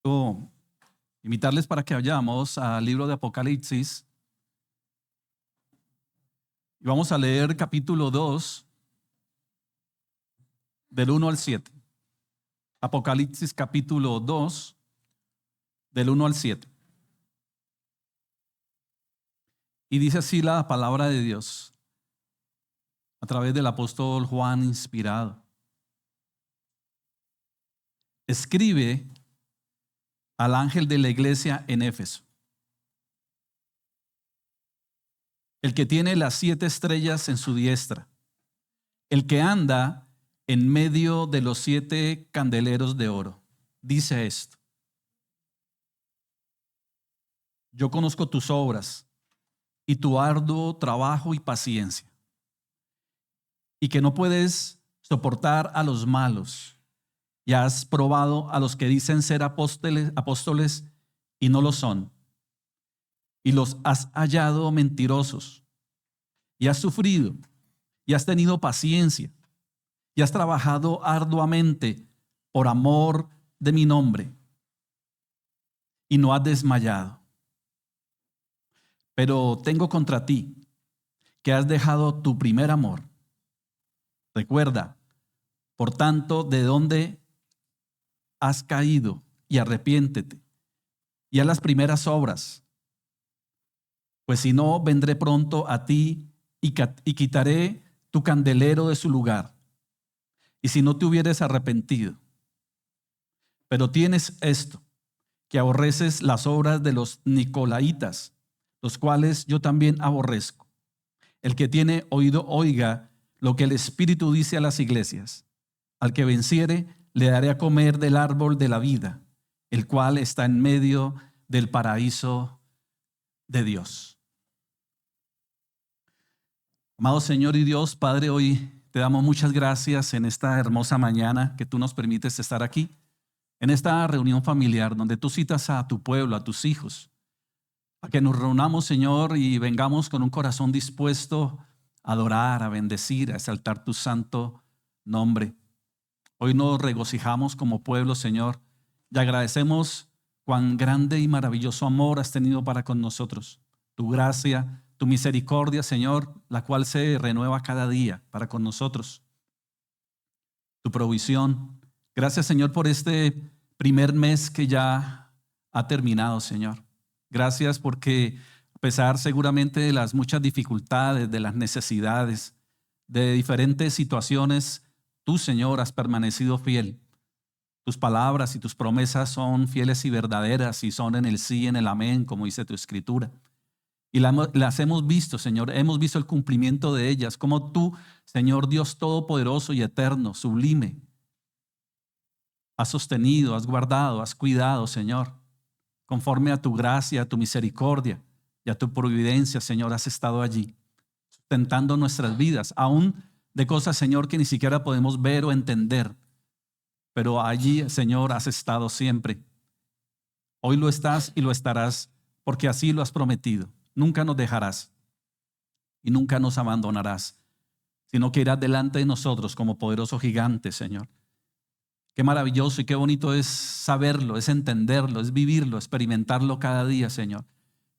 Quiero invitarles para que vayamos al libro de Apocalipsis y vamos a leer capítulo 2 del 1 al 7. Apocalipsis capítulo 2 del 1 al 7. Y dice así la palabra de Dios a través del apóstol Juan inspirado. Escribe al ángel de la iglesia en Éfeso, el que tiene las 7 estrellas en su diestra, el que anda en medio de los 7 candeleros de oro, dice esto: yo conozco tus obras y tu arduo trabajo y paciencia, y que no puedes soportar a los malos, y has probado a los que dicen ser apóstoles y no lo son, y los has hallado mentirosos, y has sufrido, y has tenido paciencia, y has trabajado arduamente por amor de mi nombre, y no has desmayado. Pero tengo contra ti que has dejado tu primer amor. Recuerda, por tanto, de dónde has caído, y arrepiéntete, y haz las primeras obras. Pues si no, vendré pronto a ti y quitaré tu candelero de su lugar, y si no te hubieres arrepentido. Pero tienes esto, que aborreces las obras de los nicolaitas, los cuales yo también aborrezco. El que tiene oído, oiga lo que el Espíritu dice a las iglesias. Al que venciere, le daré a comer del árbol de la vida, el cual está en medio del paraíso de Dios. Amado Señor y Dios, Padre, hoy te damos muchas gracias en esta hermosa mañana que tú nos permites estar aquí, en esta reunión familiar donde tú citas a tu pueblo, a tus hijos, a que nos reunamos, Señor, y vengamos con un corazón dispuesto a adorar, a bendecir, a exaltar tu santo nombre. Hoy nos regocijamos como pueblo, Señor, y agradecemos cuán grande y maravilloso amor has tenido para con nosotros. Tu gracia, tu misericordia, Señor, la cual se renueva cada día para con nosotros. Tu provisión. Gracias, Señor, por este primer mes que ya ha terminado, Señor. Gracias porque a pesar seguramente de las muchas dificultades, de las necesidades, de diferentes situaciones, tú, Señor, has permanecido fiel. Tus palabras y tus promesas son fieles y verdaderas y son en el sí y en el amén, como dice tu escritura. Y las hemos visto, Señor, hemos visto el cumplimiento de ellas, como tú, Señor Dios todopoderoso y eterno, sublime, has sostenido, has guardado, has cuidado, Señor. Conforme a tu gracia, a tu misericordia y a tu providencia, Señor, has estado allí, sustentando nuestras vidas, aún de cosas, Señor, que ni siquiera podemos ver o entender. Pero allí, Señor, has estado siempre. Hoy lo estás y lo estarás, porque así lo has prometido. Nunca nos dejarás y nunca nos abandonarás, sino que irás delante de nosotros como poderoso gigante, Señor. Qué maravilloso y qué bonito es saberlo, es entenderlo, es vivirlo, experimentarlo cada día, Señor.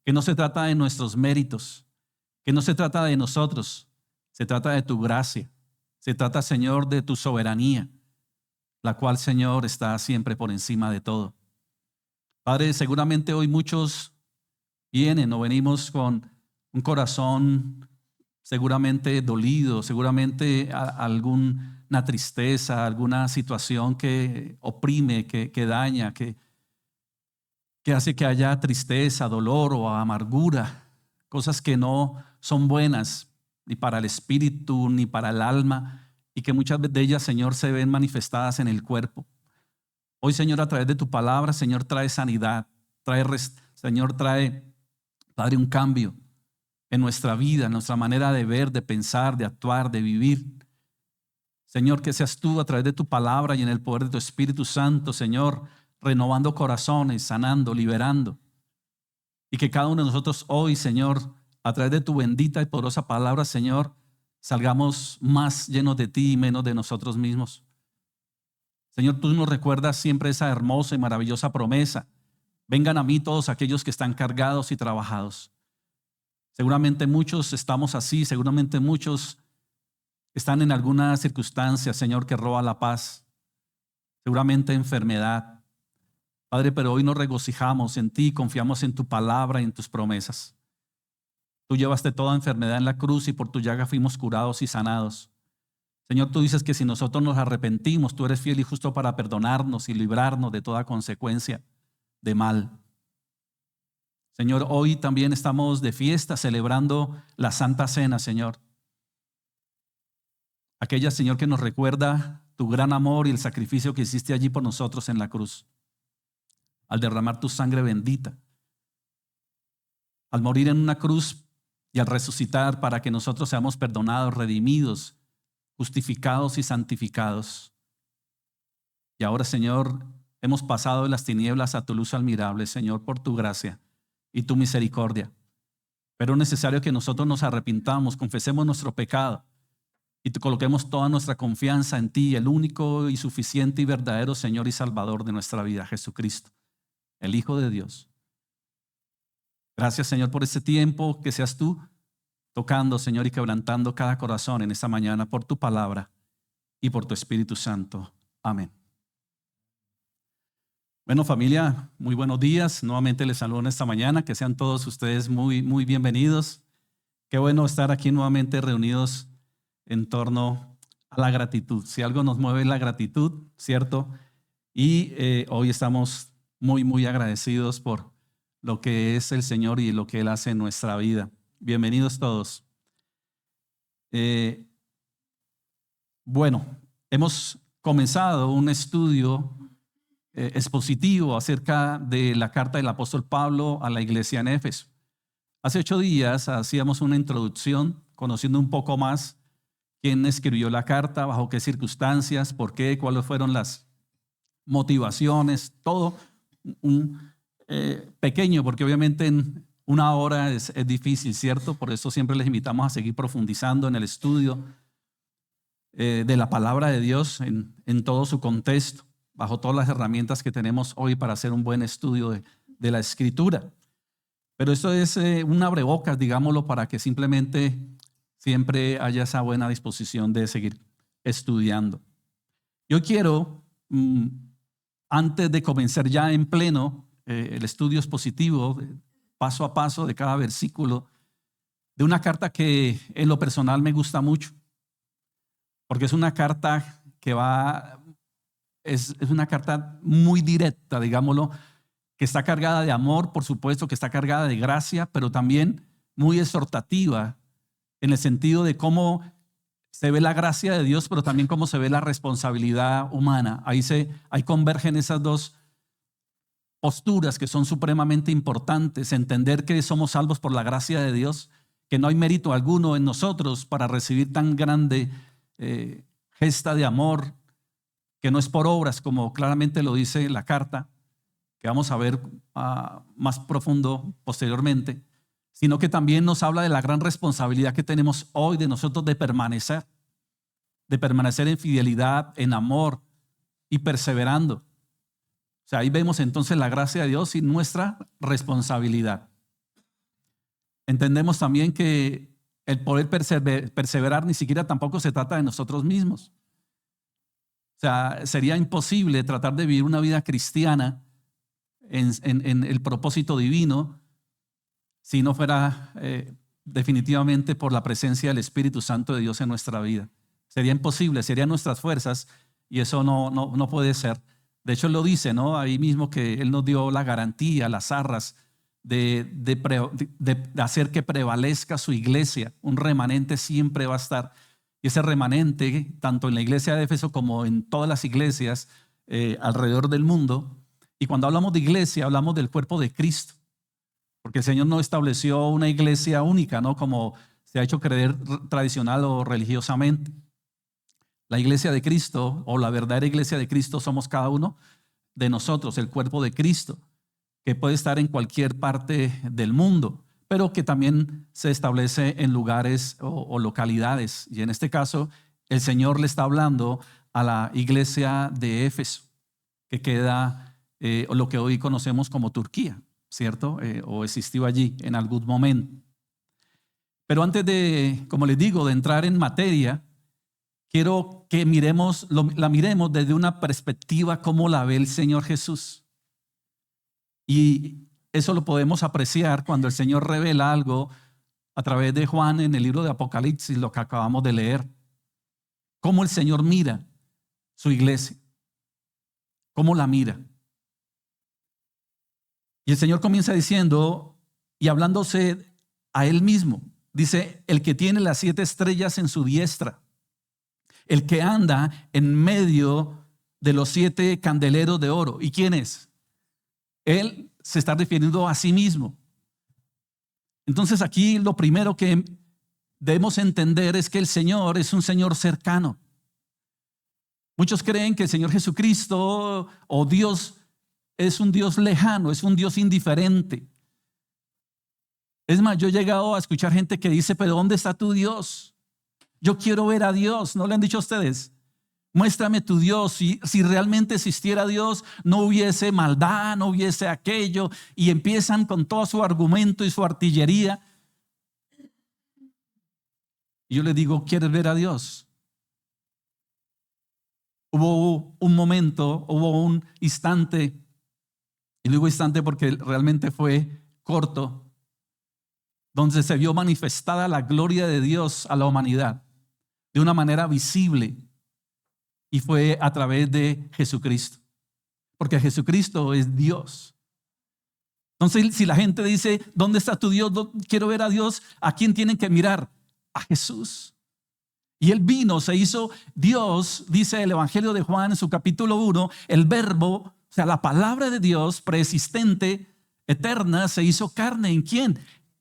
Que no se trata de nuestros méritos, que no se trata de nosotros, se trata de tu gracia, se trata, Señor, de tu soberanía, la cual, Señor, está siempre por encima de todo. Padre, seguramente hoy muchos vienen o venimos con un corazón seguramente dolido, seguramente alguna tristeza, alguna situación que oprime, que daña, que hace que haya tristeza, dolor o amargura, cosas que no son buenas ni para el espíritu ni para el alma y que muchas de ellas, Señor, se ven manifestadas en el cuerpo. Hoy, Señor, a través de tu palabra, Señor, trae sanidad, Señor, trae, Padre, un cambio en nuestra vida, en nuestra manera de ver, de pensar, de actuar, de vivir. Señor, que seas tú a través de tu palabra y en el poder de tu Espíritu Santo, Señor, renovando corazones, sanando, liberando. Y que cada uno de nosotros hoy, Señor, a través de tu bendita y poderosa palabra, Señor, salgamos más llenos de ti y menos de nosotros mismos. Señor, tú nos recuerdas siempre esa hermosa y maravillosa promesa. Vengan a mí todos aquellos que están cargados y trabajados. Seguramente muchos estamos así, seguramente muchos están en alguna circunstancia, Señor, que roba la paz. Seguramente enfermedad. Padre, pero hoy nos regocijamos en ti, confiamos en tu palabra y en tus promesas. Tú llevaste toda enfermedad en la cruz y por tu llaga fuimos curados y sanados. Señor, tú dices que si nosotros nos arrepentimos, tú eres fiel y justo para perdonarnos y librarnos de toda consecuencia de mal. Señor, hoy también estamos de fiesta celebrando la Santa Cena, Señor. Aquella, Señor, que nos recuerda tu gran amor y el sacrificio que hiciste allí por nosotros en la cruz. Al derramar tu sangre bendita, al morir en una cruz y al resucitar para que nosotros seamos perdonados, redimidos, justificados y santificados. Y ahora, Señor, hemos pasado de las tinieblas a tu luz admirable, Señor, por tu gracia y tu misericordia. Pero es necesario que nosotros nos arrepintamos, confesemos nuestro pecado y coloquemos toda nuestra confianza en ti, el único y suficiente y verdadero Señor y Salvador de nuestra vida, Jesucristo, el Hijo de Dios. Gracias, Señor, por este tiempo, que seas tú tocando, Señor, y quebrantando cada corazón en esta mañana por tu palabra y por tu Espíritu Santo. Amén. Bueno, familia, muy buenos días. Nuevamente les saludo en esta mañana. Que sean todos ustedes muy, muy bienvenidos. Qué bueno estar aquí nuevamente reunidos en torno a la gratitud. Si algo nos mueve es la gratitud, ¿cierto? Y hoy estamos muy, muy agradecidos por lo que es el Señor y lo que Él hace en nuestra vida. Bienvenidos todos. Bueno, hemos comenzado un estudio expositivo acerca de la carta del apóstol Pablo a la iglesia en Éfeso. Hace 8 días hacíamos una introducción conociendo un poco más quién escribió la carta, bajo qué circunstancias, por qué, cuáles fueron las motivaciones, todo pequeño, porque obviamente en una hora es difícil, ¿cierto? Por eso siempre les invitamos a seguir profundizando en el estudio de la palabra de Dios en todo su contexto, bajo todas las herramientas que tenemos hoy para hacer un buen estudio de la Escritura. Pero esto es un abrebocas, digámoslo, para que simplemente siempre haya esa buena disposición de seguir estudiando. Yo quiero, antes de comenzar ya en pleno el estudio expositivo, paso a paso de cada versículo, de una carta que en lo personal me gusta mucho, porque es una carta que es una carta muy directa, digámoslo, que está cargada de amor, por supuesto, que está cargada de gracia, pero también muy exhortativa en el sentido de cómo se ve la gracia de Dios, pero también cómo se ve la responsabilidad humana. Ahí convergen esas dos posturas que son supremamente importantes. Entender que somos salvos por la gracia de Dios, que no hay mérito alguno en nosotros para recibir tan grande gesta de amor, que no es por obras, como claramente lo dice la carta, que vamos a ver más profundo posteriormente, sino que también nos habla de la gran responsabilidad que tenemos hoy de nosotros de permanecer en fidelidad, en amor y perseverando. O sea, ahí vemos entonces la gracia de Dios y nuestra responsabilidad. Entendemos también que el poder perseverar ni siquiera tampoco se trata de nosotros mismos. O sea, sería imposible tratar de vivir una vida cristiana en el propósito divino si no fuera definitivamente por la presencia del Espíritu Santo de Dios en nuestra vida. Sería imposible, serían nuestras fuerzas y eso no puede ser. De hecho, Él lo dice, ¿no? Ahí mismo que Él nos dio la garantía, las arras de hacer que prevalezca su iglesia. Un remanente siempre va a estar. Y ese remanente, tanto en la iglesia de Éfeso como en todas las iglesias alrededor del mundo. Y cuando hablamos de iglesia, hablamos del cuerpo de Cristo. Porque el Señor no estableció una iglesia única, ¿no? Como se ha hecho creer tradicional o religiosamente. La iglesia de Cristo, o la verdadera iglesia de Cristo, somos cada uno de nosotros, el cuerpo de Cristo, que puede estar en cualquier parte del mundo, pero que también se establece en lugares o localidades. Y en este caso, el Señor le está hablando a la iglesia de Éfeso, que queda lo que hoy conocemos como Turquía, ¿cierto? O existió allí en algún momento. Pero antes de, como les digo, de entrar en materia, quiero que la miremos desde una perspectiva como la ve el Señor Jesús. Y eso lo podemos apreciar cuando el Señor revela algo a través de Juan en el libro de Apocalipsis, lo que acabamos de leer. Cómo el Señor mira su iglesia, cómo la mira. Y el Señor comienza diciendo y hablándose a Él mismo. Dice, el que tiene las 7 estrellas en su diestra, el que anda en medio de los 7 candeleros de oro. ¿Y quién es? Él se está refiriendo a sí mismo. Entonces aquí lo primero que debemos entender es que el Señor es un Señor cercano. Muchos creen que el Señor Jesucristo o Dios es un Dios lejano, es un Dios indiferente. Es más, yo he llegado a escuchar gente que dice, pero ¿dónde está tu Dios? Yo quiero ver a Dios. ¿No le han dicho a ustedes? Muéstrame tu Dios. Si realmente existiera Dios, no hubiese maldad, no hubiese aquello. Y empiezan con todo su argumento y su artillería. Y yo les digo, ¿quieres ver a Dios? Hubo un momento, hubo un instante, y digo instante porque realmente fue corto, donde se vio manifestada la gloria de Dios a la humanidad de una manera visible, y fue a través de Jesucristo, porque Jesucristo es Dios. Entonces, si la gente dice, ¿dónde está tu Dios? Quiero ver a Dios. ¿A quién tienen que mirar? A Jesús. Y Él vino, se hizo Dios, dice el Evangelio de Juan en su capítulo 1, el verbo, o sea, la palabra de Dios preexistente, eterna, se hizo carne. ¿En quién?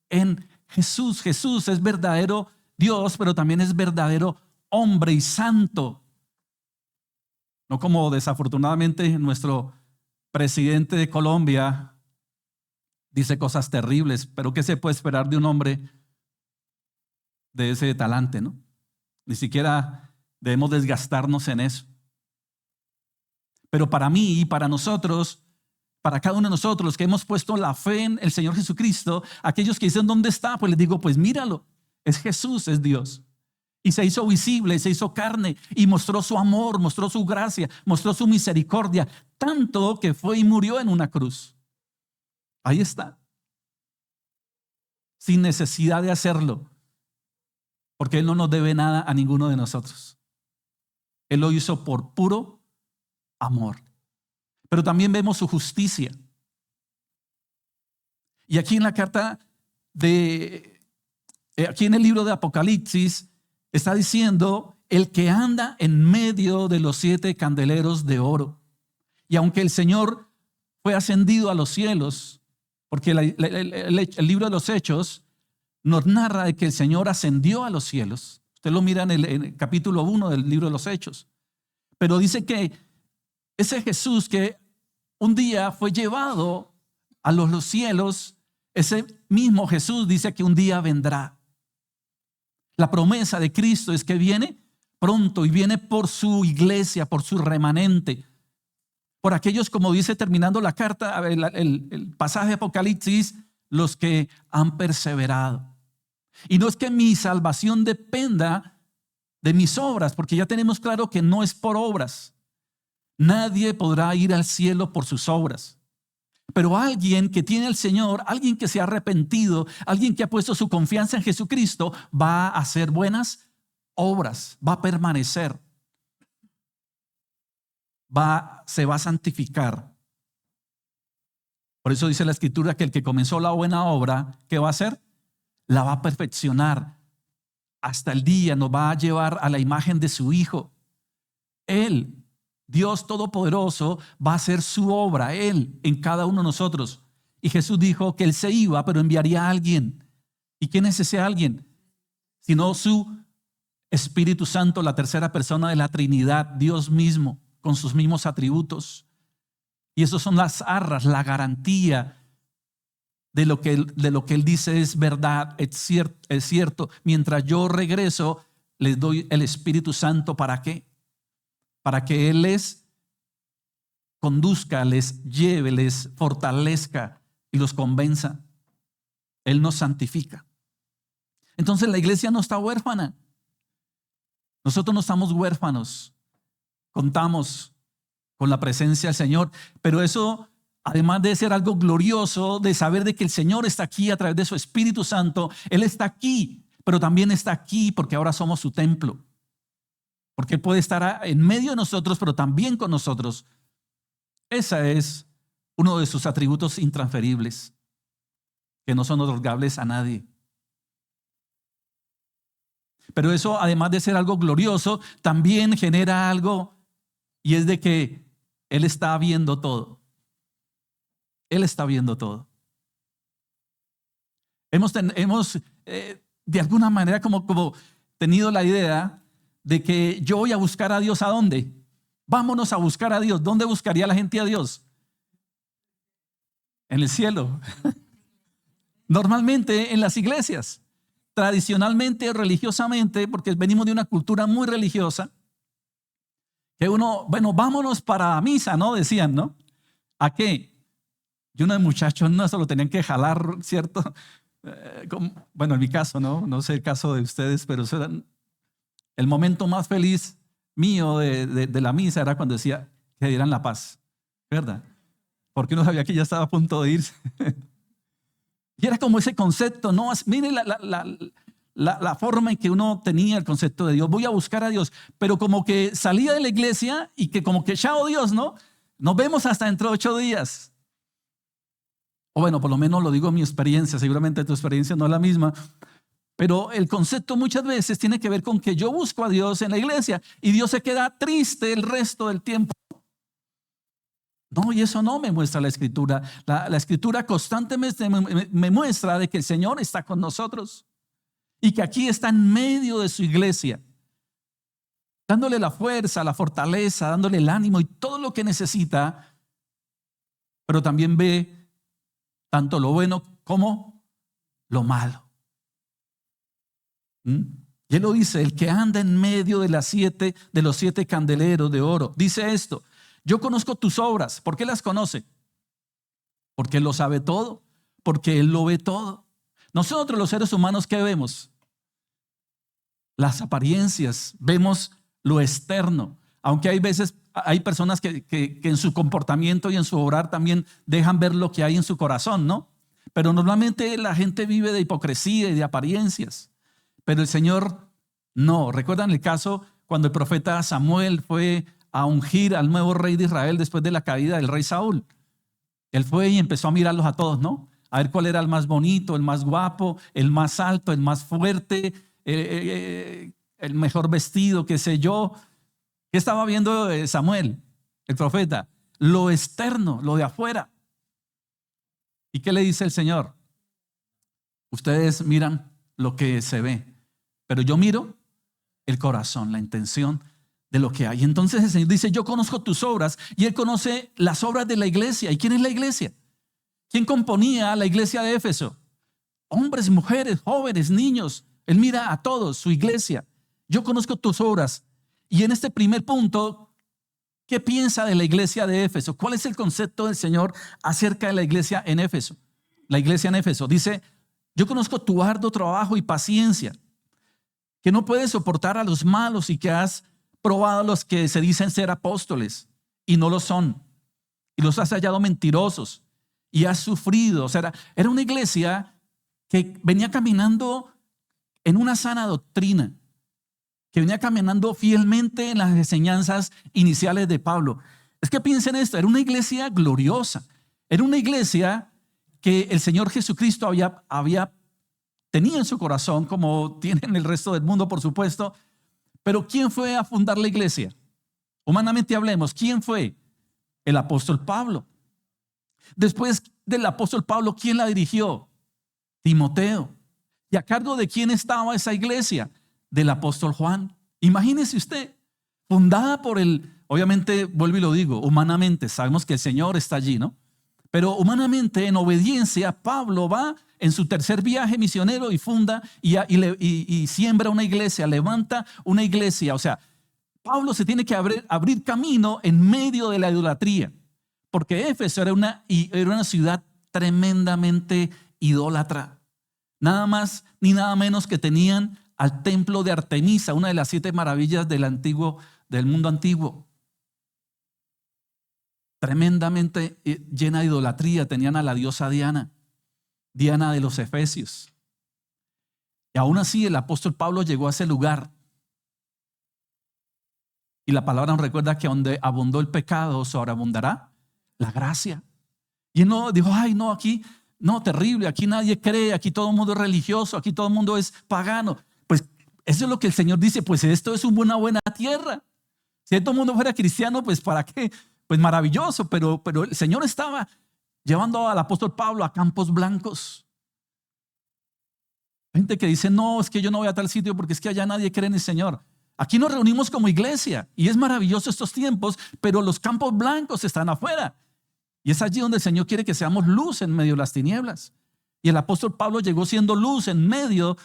En Jesús. Jesús es verdadero Dios, pero también es verdadero hombre y santo. No como desafortunadamente nuestro presidente de Colombia dice cosas terribles, pero ¿qué se puede esperar de un hombre de ese talante, no? Ni siquiera debemos desgastarnos en eso. Pero para mí y para nosotros, para cada uno de nosotros que hemos puesto la fe en el Señor Jesucristo, aquellos que dicen, ¿dónde está? Pues les digo, pues míralo, es Jesús, es Dios. Y se hizo visible, se hizo carne y mostró su amor, mostró su gracia, mostró su misericordia, tanto que fue y murió en una cruz. Ahí está. Sin necesidad de hacerlo, porque Él no nos debe nada a ninguno de nosotros. Él lo hizo por puro amor. Pero también vemos su justicia. Y aquí en la carta aquí en el libro de Apocalipsis, está diciendo el que anda en medio de los 7 candeleros de oro. Y aunque el Señor fue ascendido a los cielos, porque el libro de los Hechos nos narra de que el Señor ascendió a los cielos. Usted lo mira en el capítulo 1 del libro de los Hechos. Pero dice que ese Jesús que un día fue llevado a los cielos, ese mismo Jesús dice que un día vendrá. La promesa de Cristo es que viene pronto y viene por su iglesia, por su remanente, por aquellos, como dice terminando la carta, el pasaje de Apocalipsis, los que han perseverado. Y no es que mi salvación dependa de mis obras, porque ya tenemos claro que no es por obras. Nadie podrá ir al cielo por sus obras. Pero alguien que tiene al Señor, alguien que se ha arrepentido, alguien que ha puesto su confianza en Jesucristo, va a hacer buenas obras, va a permanecer, se va a santificar. Por eso dice la Escritura que el que comenzó la buena obra, ¿qué va a hacer? La va a perfeccionar hasta el día, nos va a llevar a la imagen de su Hijo. Él, Dios Todopoderoso, va a hacer su obra, Él, en cada uno de nosotros. Y Jesús dijo que Él se iba, pero enviaría a alguien. ¿Y quién es ese alguien? Sino su Espíritu Santo, la tercera persona de la Trinidad, Dios mismo, con sus mismos atributos. Y esos son las arras, la garantía de lo que Él dice es verdad, es cierto. Mientras yo regreso, les doy el Espíritu Santo, ¿para qué? para que Él les conduzca, les lleve, les fortalezca y los convenza. Él nos santifica. Entonces la iglesia no está huérfana. Nosotros no estamos huérfanos. Contamos con la presencia del Señor, pero eso, además de ser algo glorioso, de saber de que el Señor está aquí a través de su Espíritu Santo, Él está aquí, pero también está aquí porque ahora somos su templo. Porque Él puede estar en medio de nosotros, pero también con nosotros. Ese es uno de sus atributos intransferibles, que no son otorgables a nadie. Pero eso, además de ser algo glorioso, también genera algo, y es de que Él está viendo todo. Él está viendo todo. Hemos de alguna manera como tenido la idea de que yo voy a buscar a Dios. ¿A dónde? Vámonos a buscar a Dios. ¿Dónde buscaría la gente a Dios? En el cielo. Normalmente en las iglesias. Tradicionalmente, religiosamente, porque venimos de una cultura muy religiosa, que bueno, vámonos para misa, ¿no? Decían, ¿no? ¿A qué? Y uno de muchachos no se lo tenían que jalar, ¿cierto? Bueno, en mi caso, ¿no? No sé el caso de ustedes, pero eso era el momento más feliz mío de la misa, era cuando decía que dieran la paz, ¿verdad? Porque uno sabía que ya estaba a punto de irse. Y era como ese concepto, ¿no? Miren la forma en que uno tenía el concepto de Dios. Voy a buscar a Dios, pero como que salía de la iglesia y que como que chao Dios, ¿no? Nos vemos hasta dentro de 8 días. O bueno, por lo menos lo digo en mi experiencia, seguramente tu experiencia no es la misma, pero el concepto muchas veces tiene que ver con que yo busco a Dios en la iglesia y Dios se queda triste el resto del tiempo. No, y eso no me muestra la Escritura. La Escritura constantemente me muestra de que el Señor está con nosotros y que aquí está en medio de su iglesia, dándole la fuerza, la fortaleza, dándole el ánimo y todo lo que necesita, pero también ve tanto lo bueno como lo malo. Y Él lo dice, el que anda en medio de los 7 candeleros de oro, dice esto: yo conozco tus obras. ¿Por qué las conoce? Porque Él lo sabe todo, porque Él lo ve todo. Nosotros los seres humanos, ¿qué vemos? Las apariencias, vemos lo externo, aunque hay veces, hay personas que en su comportamiento y en su obrar también dejan ver lo que hay en su corazón, ¿no? Pero normalmente la gente vive de hipocresía y de apariencias, pero el Señor no. ¿Recuerdan el caso cuando el profeta Samuel fue a ungir al nuevo rey de Israel después de la caída del rey Saúl? Él fue y empezó a mirarlos a todos, ¿no? A ver cuál era el más bonito, el más guapo, el más alto, el más fuerte, el mejor vestido, qué sé yo. ¿Qué estaba viendo Samuel, el profeta? Lo externo, lo de afuera. ¿Y qué le dice el Señor? Ustedes miran lo que se ve, pero yo miro el corazón, la intención de lo que hay. Entonces el Señor dice, yo conozco tus obras, y Él conoce las obras de la iglesia. ¿Y quién es la iglesia? ¿Quién componía la iglesia de Éfeso? Hombres, mujeres, jóvenes, niños. Él mira a todos, su iglesia. Yo conozco tus obras. Y en este primer punto, ¿qué piensa de la iglesia de Éfeso? ¿Cuál es el concepto del Señor acerca de la iglesia en Éfeso? La iglesia en Éfeso dice, yo conozco tu arduo trabajo y paciencia, que no puedes soportar a los malos y que has probado a los que se dicen ser apóstoles y no lo son, y los has hallado mentirosos y has sufrido. O sea, era una iglesia que venía caminando en una sana doctrina, que venía caminando fielmente en las enseñanzas iniciales de Pablo. Es que piensen esto, era una iglesia gloriosa, era una iglesia que el Señor Jesucristo había tenido en su corazón, como tiene en el resto del mundo, por supuesto. Pero ¿quién fue a fundar la iglesia? Humanamente hablemos, ¿quién fue? El apóstol Pablo. Después del apóstol Pablo, ¿quién la dirigió? Timoteo. ¿Y a cargo de quién estaba esa iglesia? Del apóstol Juan. Imagínese usted, fundada por obviamente, vuelvo y lo digo, humanamente, sabemos que el Señor está allí, ¿no? Pero humanamente, en obediencia, Pablo va en su tercer viaje misionero y funda y siembra una iglesia, levanta una iglesia. O sea, Pablo se tiene que abrir camino en medio de la idolatría, porque Éfeso era una ciudad tremendamente idólatra. Nada más ni nada menos que tenían al templo de Artemisa, una de las 7 maravillas del mundo antiguo. Tremendamente llena de idolatría. Tenían a la diosa Diana, Diana de los Efesios. Y aún así el apóstol Pablo llegó a ese lugar. Y la palabra nos recuerda que donde abundó el pecado, sobreabundará la gracia. Y él no dijo, ay, no, aquí, no, terrible, aquí nadie cree, aquí todo el mundo es religioso, aquí todo el mundo es pagano. Pues eso es lo que el Señor dice, pues esto es una buena tierra. Si todo el mundo fuera cristiano, pues ¿para qué? Pues maravilloso, pero el Señor estaba llevando al apóstol Pablo a campos blancos. Gente que dice, no, es que yo no voy a tal sitio porque es que allá nadie cree en el Señor. Aquí nos reunimos como iglesia y es maravilloso estos tiempos, pero los campos blancos están afuera. Y es allí donde el Señor quiere que seamos luz en medio de las tinieblas. Y el apóstol Pablo llegó siendo luz en medio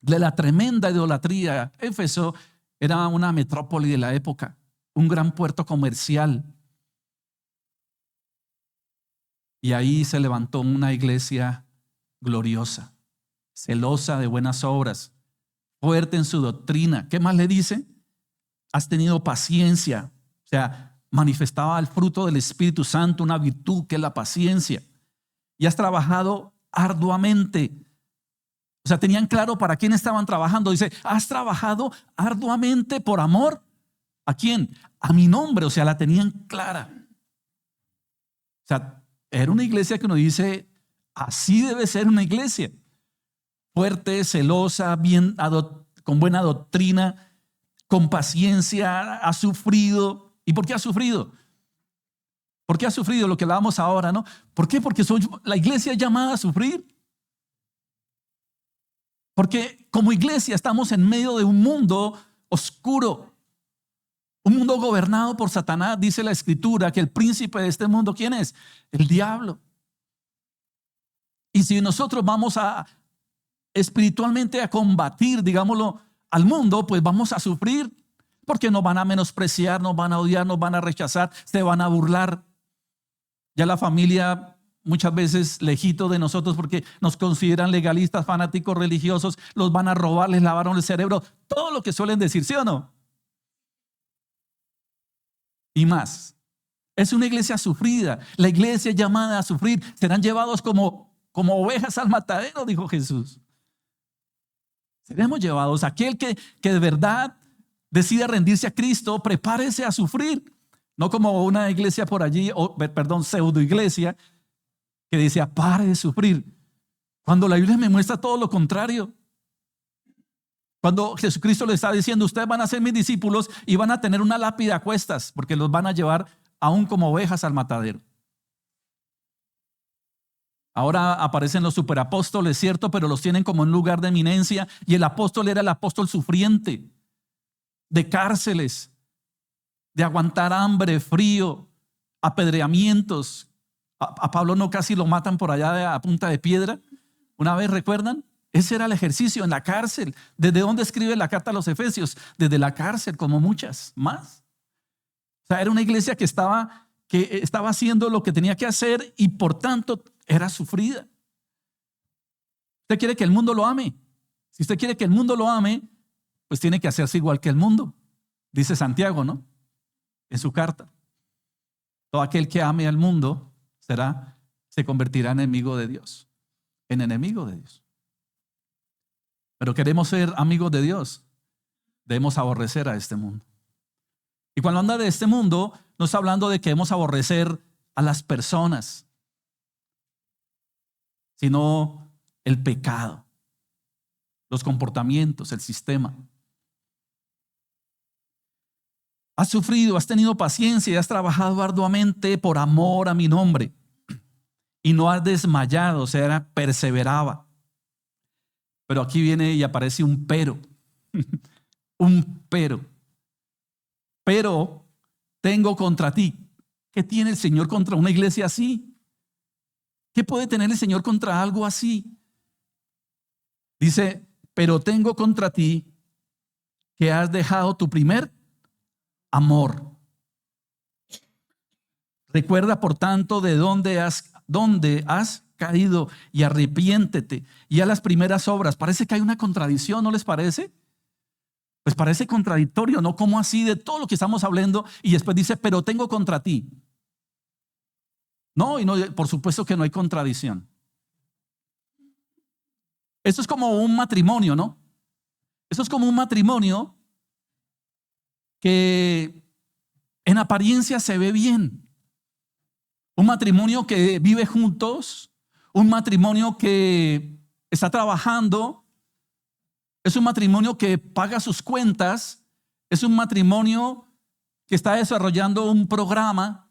de la tremenda idolatría. Éfeso era una metrópoli de la época, un gran puerto comercial. Y ahí se levantó una iglesia gloriosa, celosa de buenas obras, fuerte en su doctrina. ¿Qué más le dice? Has tenido paciencia. O sea, manifestaba el fruto del Espíritu Santo, una virtud que es la paciencia. Y has trabajado arduamente. O sea, tenían claro para quién estaban trabajando. Dice, has trabajado arduamente por amor. ¿A quién? A mi nombre. O sea, la tenían clara. O sea, era una iglesia que uno dice, así debe ser una iglesia. Fuerte, celosa, con buena doctrina, con paciencia, ha sufrido. ¿Y por qué ha sufrido? ¿Por qué ha sufrido? Lo que hablábamos ahora, ¿no? ¿Por qué? Porque la iglesia es llamada a sufrir. Porque como iglesia estamos en medio de un mundo oscuro, un mundo gobernado por Satanás. Dice la Escritura que el príncipe de este mundo, ¿quién es? El diablo. Y si nosotros vamos espiritualmente a combatir, digámoslo, al mundo, pues vamos a sufrir, porque nos van a menospreciar, nos van a odiar, nos van a rechazar, se van a burlar. Ya la familia muchas veces lejito de nosotros porque nos consideran legalistas, fanáticos religiosos, los van a robar, les lavaron el cerebro, todo lo que suelen decir, ¿sí o no? Y más. Es una iglesia sufrida, la iglesia llamada a sufrir, serán llevados como ovejas al matadero, dijo Jesús. Seremos llevados. Aquel que de verdad decide rendirse a Cristo, prepárese a sufrir. No como una iglesia por allí, pseudo iglesia, que dice, pare de sufrir. Cuando la Biblia me muestra todo lo contrario. Cuando Jesucristo le está diciendo, ustedes van a ser mis discípulos y van a tener una lápida a cuestas, porque los van a llevar aún como ovejas al matadero. Ahora aparecen los superapóstoles, ¿cierto? Pero los tienen como en lugar de eminencia. Y el apóstol era el apóstol sufriente, de cárceles, de aguantar hambre, frío, apedreamientos. A Pablo no casi lo matan por allá a punta de piedra. Una vez, ¿recuerdan? Ese era el ejercicio en la cárcel. ¿Desde dónde escribe la carta a los Efesios? Desde la cárcel, como muchas más. O sea, era una iglesia que estaba haciendo lo que tenía que hacer y por tanto era sufrida. Usted quiere que el mundo lo ame. Si usted quiere que el mundo lo ame, pues tiene que hacerse igual que el mundo. Dice Santiago, ¿no? En su carta. Todo aquel que ame al mundo se convertirá en enemigo de Dios. En enemigo de Dios. Pero queremos ser amigos de Dios, debemos aborrecer a este mundo. Y cuando habla de este mundo, no está hablando de que debemos aborrecer a las personas, sino el pecado, los comportamientos, el sistema. Has sufrido, has tenido paciencia y has trabajado arduamente por amor a mi nombre. Y no has desmayado, o sea, perseveraba. Pero aquí viene y aparece un pero. Un pero. Pero tengo contra ti. ¿Qué tiene el Señor contra una iglesia así? ¿Qué puede tener el Señor contra algo así? Dice, pero tengo contra ti que has dejado tu primer amor. Recuerda, por tanto, de dónde has caído y arrepiéntete. Y a las primeras obras. Parece que hay una contradicción, ¿no les parece? Pues parece contradictorio, ¿no? ¿Cómo así de todo lo que estamos hablando? Y después dice, pero tengo contra ti. No, y no, por supuesto que no hay contradicción. Esto es como un matrimonio, ¿no? Esto es como un matrimonio que en apariencia se ve bien. Un matrimonio que vive juntos, un matrimonio que está trabajando, es un matrimonio que paga sus cuentas, es un matrimonio que está desarrollando un programa,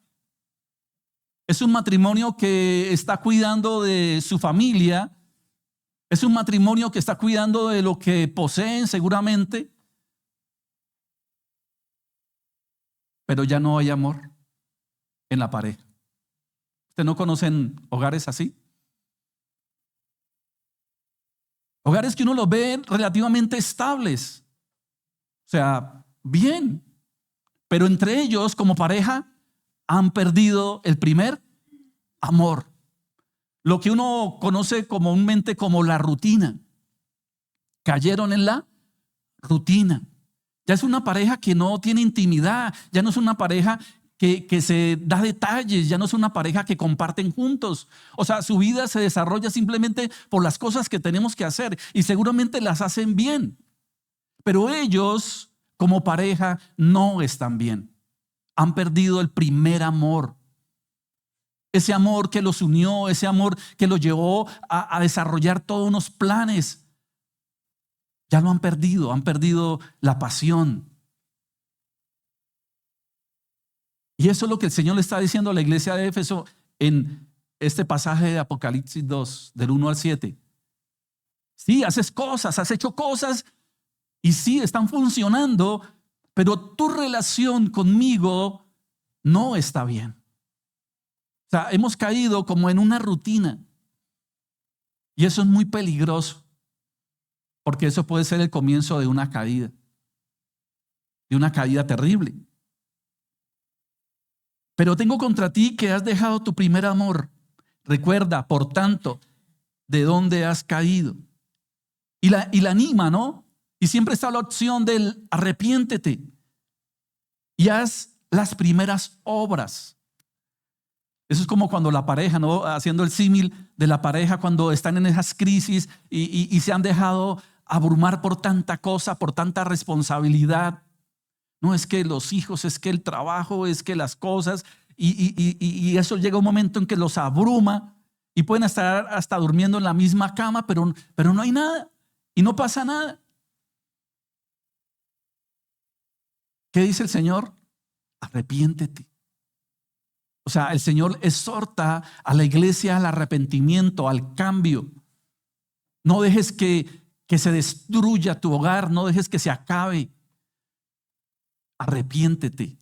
es un matrimonio que está cuidando de su familia, es un matrimonio que está cuidando de lo que poseen seguramente, pero ya no hay amor en la pareja. ¿Ustedes no conocen hogares así? Hogares que uno los ve relativamente estables, o sea, bien, pero entre ellos como pareja han perdido el primer amor. Lo que uno conoce comúnmente como la rutina. Cayeron en la rutina. Ya es una pareja que no tiene intimidad, ya no es una pareja que se da detalles, ya no es una pareja que comparten juntos. O sea, su vida se desarrolla simplemente por las cosas que tenemos que hacer y seguramente las hacen bien. Pero ellos como pareja no están bien. Han perdido el primer amor. Ese amor que los unió, ese amor que los llevó a desarrollar todos unos planes. Ya lo han perdido la pasión. Y eso es lo que el Señor le está diciendo a la iglesia de Éfeso en este pasaje de Apocalipsis 2, del 1 al 7. Sí, haces cosas, has hecho cosas y sí, están funcionando, pero tu relación conmigo no está bien. O sea, hemos caído como en una rutina y eso es muy peligroso porque eso puede ser el comienzo de una caída terrible. Pero tengo contra ti que has dejado tu primer amor. Recuerda, por tanto, de dónde has caído. Y la anima, ¿no? Y siempre está la opción del arrepiéntete y haz las primeras obras. Eso es como cuando la pareja, ¿no? Haciendo el símil de la pareja cuando están en esas crisis y se han dejado abrumar por tanta cosa, por tanta responsabilidad. No es que los hijos, es que el trabajo, es que las cosas, y eso llega un momento en que los abruma y pueden estar hasta durmiendo en la misma cama, pero no hay nada y no pasa nada. ¿Qué dice el Señor? Arrepiéntete. O sea, el Señor exhorta a la iglesia al arrepentimiento, al cambio. No dejes que se destruya tu hogar, no dejes que se acabe. Arrepiéntete.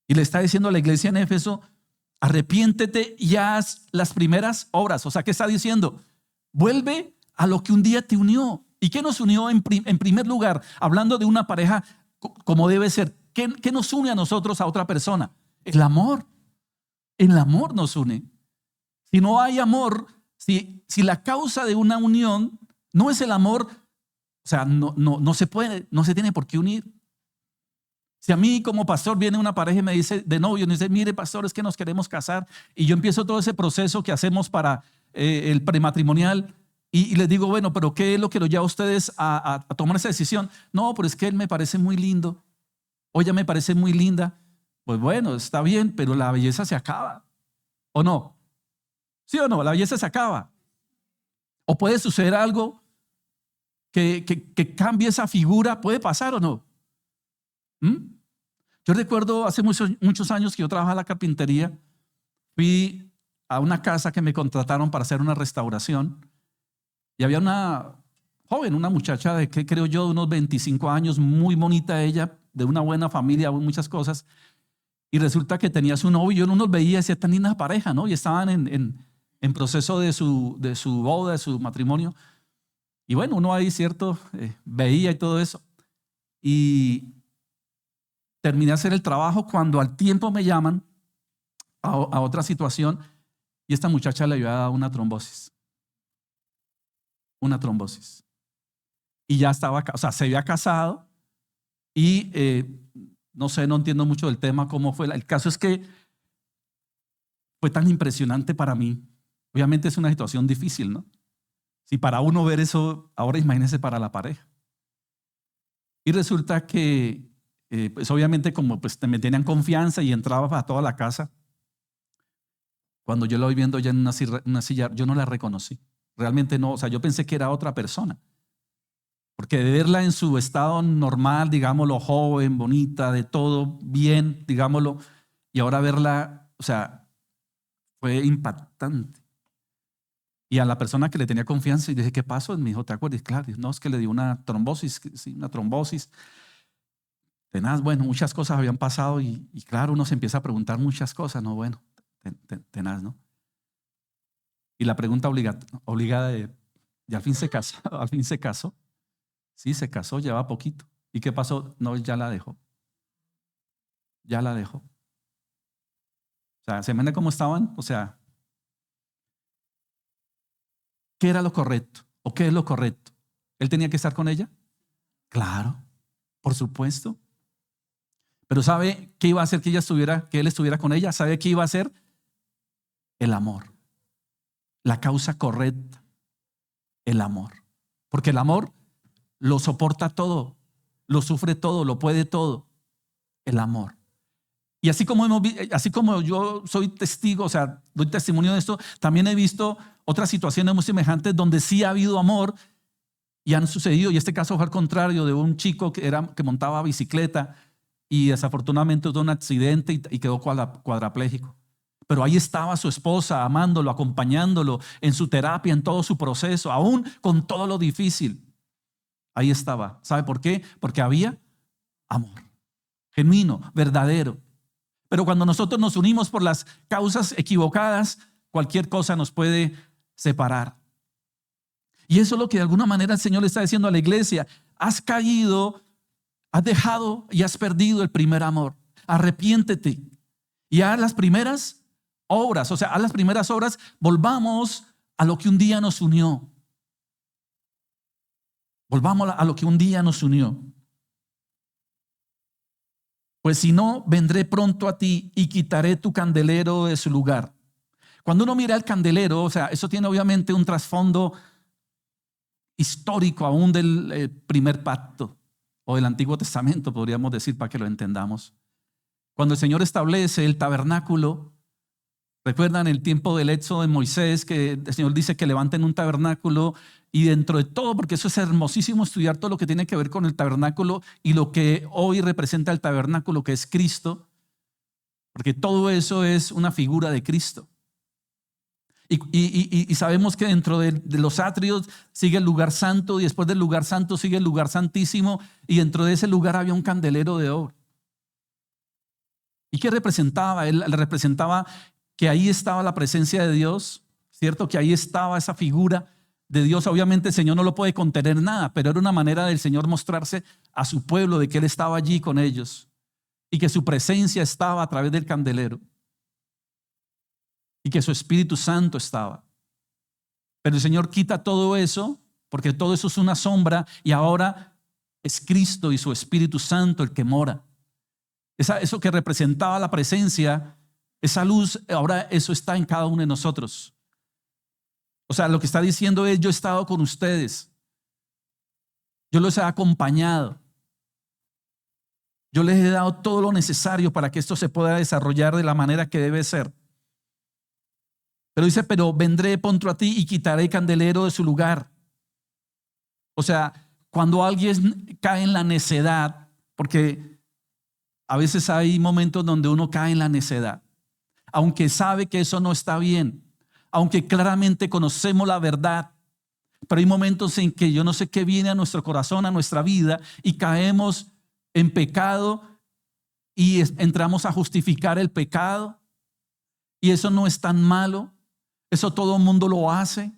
Y le está diciendo a la iglesia en Éfeso, arrepiéntete y haz las primeras obras. O sea, ¿qué está diciendo? Vuelve a lo que un día te unió. ¿Y qué nos unió en primer lugar? Hablando de una pareja como debe ser. ¿Qué nos une a nosotros a otra persona? El amor. El amor nos une. Si no hay amor, si la causa de una unión no es el amor, o sea, no se puede, no se tiene por qué unir. Si a mí como pastor viene una pareja y me dice de novio, me dice, mire pastor, es que nos queremos casar, y yo empiezo todo ese proceso que hacemos para el prematrimonial y les digo, bueno, pero ¿qué es lo que los lleva a ustedes a tomar esa decisión? No, pero es que él me parece muy lindo, o ella me parece muy linda. Pues bueno, está bien, pero la belleza se acaba, ¿o no? ¿Sí o no? La belleza se acaba. O puede suceder algo que cambie esa figura, ¿puede pasar o no? Yo recuerdo hace muchos años que yo trabajaba en la carpintería, fui a una casa que me contrataron para hacer una restauración y había una joven, una muchacha de que creo yo de unos 25 años, muy bonita ella, de una buena familia, muchas cosas, y resulta que tenía su novio y yo no los veía, decía tan linda pareja, ¿no? Y estaban en proceso de su boda, de su matrimonio, y bueno, uno ahí, cierto, veía y todo eso, y terminé de hacer el trabajo cuando al tiempo me llaman a otra situación y esta muchacha le había dado una trombosis. Una trombosis. Y ya estaba, o sea, se había casado y no sé, no entiendo mucho del tema, cómo fue. El caso es que fue tan impresionante para mí. Obviamente es una situación difícil, ¿no? Si para uno ver eso, ahora imagínense para la pareja. Y resulta que, pues obviamente como pues me tenían confianza y entraba a toda la casa, cuando yo la voy viendo ya en una silla, yo no la reconocí. Realmente no, o sea, yo pensé que era otra persona. Porque de verla en su estado normal, digámoslo, joven, bonita, de todo bien, digámoslo, y ahora verla, o sea, fue impactante. Y a la persona que le tenía confianza, y dije, ¿qué pasó? Me dijo, ¿te acuerdas? Claro, no, es que le dio una trombosis, sí, una trombosis. Tenaz, bueno, muchas cosas habían pasado y claro, uno se empieza a preguntar muchas cosas, ¿no? Bueno, tenaz, ¿no? Y la pregunta obligada ¿y al fin se casó? ¿Al fin se casó? Sí, se casó, llevaba poquito. ¿Y qué pasó? No, ya la dejó. Ya la dejó. O sea, ¿se imagina cómo estaban? O sea, ¿qué era lo correcto? ¿O qué es lo correcto? ¿Él tenía que estar con ella? Claro, por supuesto. Pero ¿sabe qué iba a hacer que él estuviera con ella? ¿Sabe qué iba a hacer? El amor. La causa correcta. El amor. Porque el amor lo soporta todo, lo sufre todo, lo puede todo. El amor. Y así como yo soy testigo, o sea, doy testimonio de esto, también he visto otras situaciones muy semejantes donde sí ha habido amor y han sucedido. Y este caso fue al contrario de un chico que montaba bicicleta y desafortunadamente tuvo un accidente y quedó cuadrapléjico. Pero ahí estaba su esposa amándolo, acompañándolo en su terapia, en todo su proceso, aún con todo lo difícil. Ahí estaba. ¿Sabe por qué? Porque había amor, genuino, verdadero. Pero cuando nosotros nos unimos por las causas equivocadas, cualquier cosa nos puede separar. Y eso es lo que de alguna manera el Señor le está diciendo a la iglesia. Has caído, has dejado y has perdido el primer amor. Arrepiéntete y haz las primeras obras. O sea, haz las primeras obras. Volvamos a lo que un día nos unió. Volvamos a lo que un día nos unió. Pues si no, vendré pronto a ti y quitaré tu candelero de su lugar. Cuando uno mira el candelero, o sea, eso tiene obviamente un trasfondo histórico aún del primer pacto o del Antiguo Testamento, podríamos decir, para que lo entendamos. Cuando el Señor establece el tabernáculo, recuerdan el tiempo del éxodo de Moisés, que el Señor dice que levanten un tabernáculo y dentro de todo, porque eso es hermosísimo estudiar todo lo que tiene que ver con el tabernáculo y lo que hoy representa el tabernáculo, que es Cristo, porque todo eso es una figura de Cristo. Y sabemos que dentro de los atrios sigue el lugar santo y después del lugar santo sigue el lugar santísimo y dentro de ese lugar había un candelero de oro. ¿Y qué representaba? Él representaba que ahí estaba la presencia de Dios, ¿cierto? Que ahí estaba esa figura de Dios. Obviamente el Señor no lo puede contener nada, pero era una manera del Señor mostrarse a su pueblo de que Él estaba allí con ellos y que su presencia estaba a través del candelero y que su Espíritu Santo estaba. Pero el Señor quita todo eso porque todo eso es una sombra y ahora es Cristo y su Espíritu Santo el que mora. Eso que representaba la presencia, esa luz, ahora eso está en cada uno de nosotros. O sea, lo que está diciendo es: yo he estado con ustedes, yo los he acompañado, yo les he dado todo lo necesario para que esto se pueda desarrollar de la manera que debe ser. Pero dice: pero vendré pronto a ti y quitaré el candelero de su lugar. O sea, cuando alguien cae en la necedad, porque a veces hay momentos donde uno cae en la necedad, aunque sabe que eso no está bien, aunque claramente conocemos la verdad, pero hay momentos en que yo no sé qué viene a nuestro corazón, a nuestra vida, y caemos en pecado y entramos a justificar el pecado. Y eso no es tan malo, eso todo el mundo lo hace.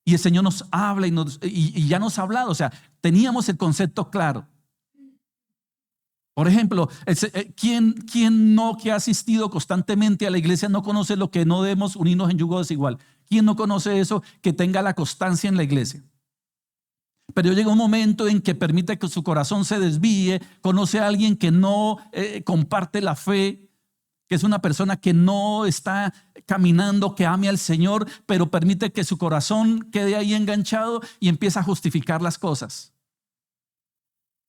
Y el Señor nos habla y ya nos ha hablado, o sea, teníamos el concepto claro. Por ejemplo, ¿quién no que ha asistido constantemente a la iglesia no conoce lo que no debemos unirnos en yugo desigual? ¿Quién no conoce eso, que tenga la constancia en la iglesia? Pero llega un momento en que permite que su corazón se desvíe, conoce a alguien que no comparte la fe, que es una persona que no está caminando, que ame al Señor, pero permite que su corazón quede ahí enganchado y empieza a justificar las cosas.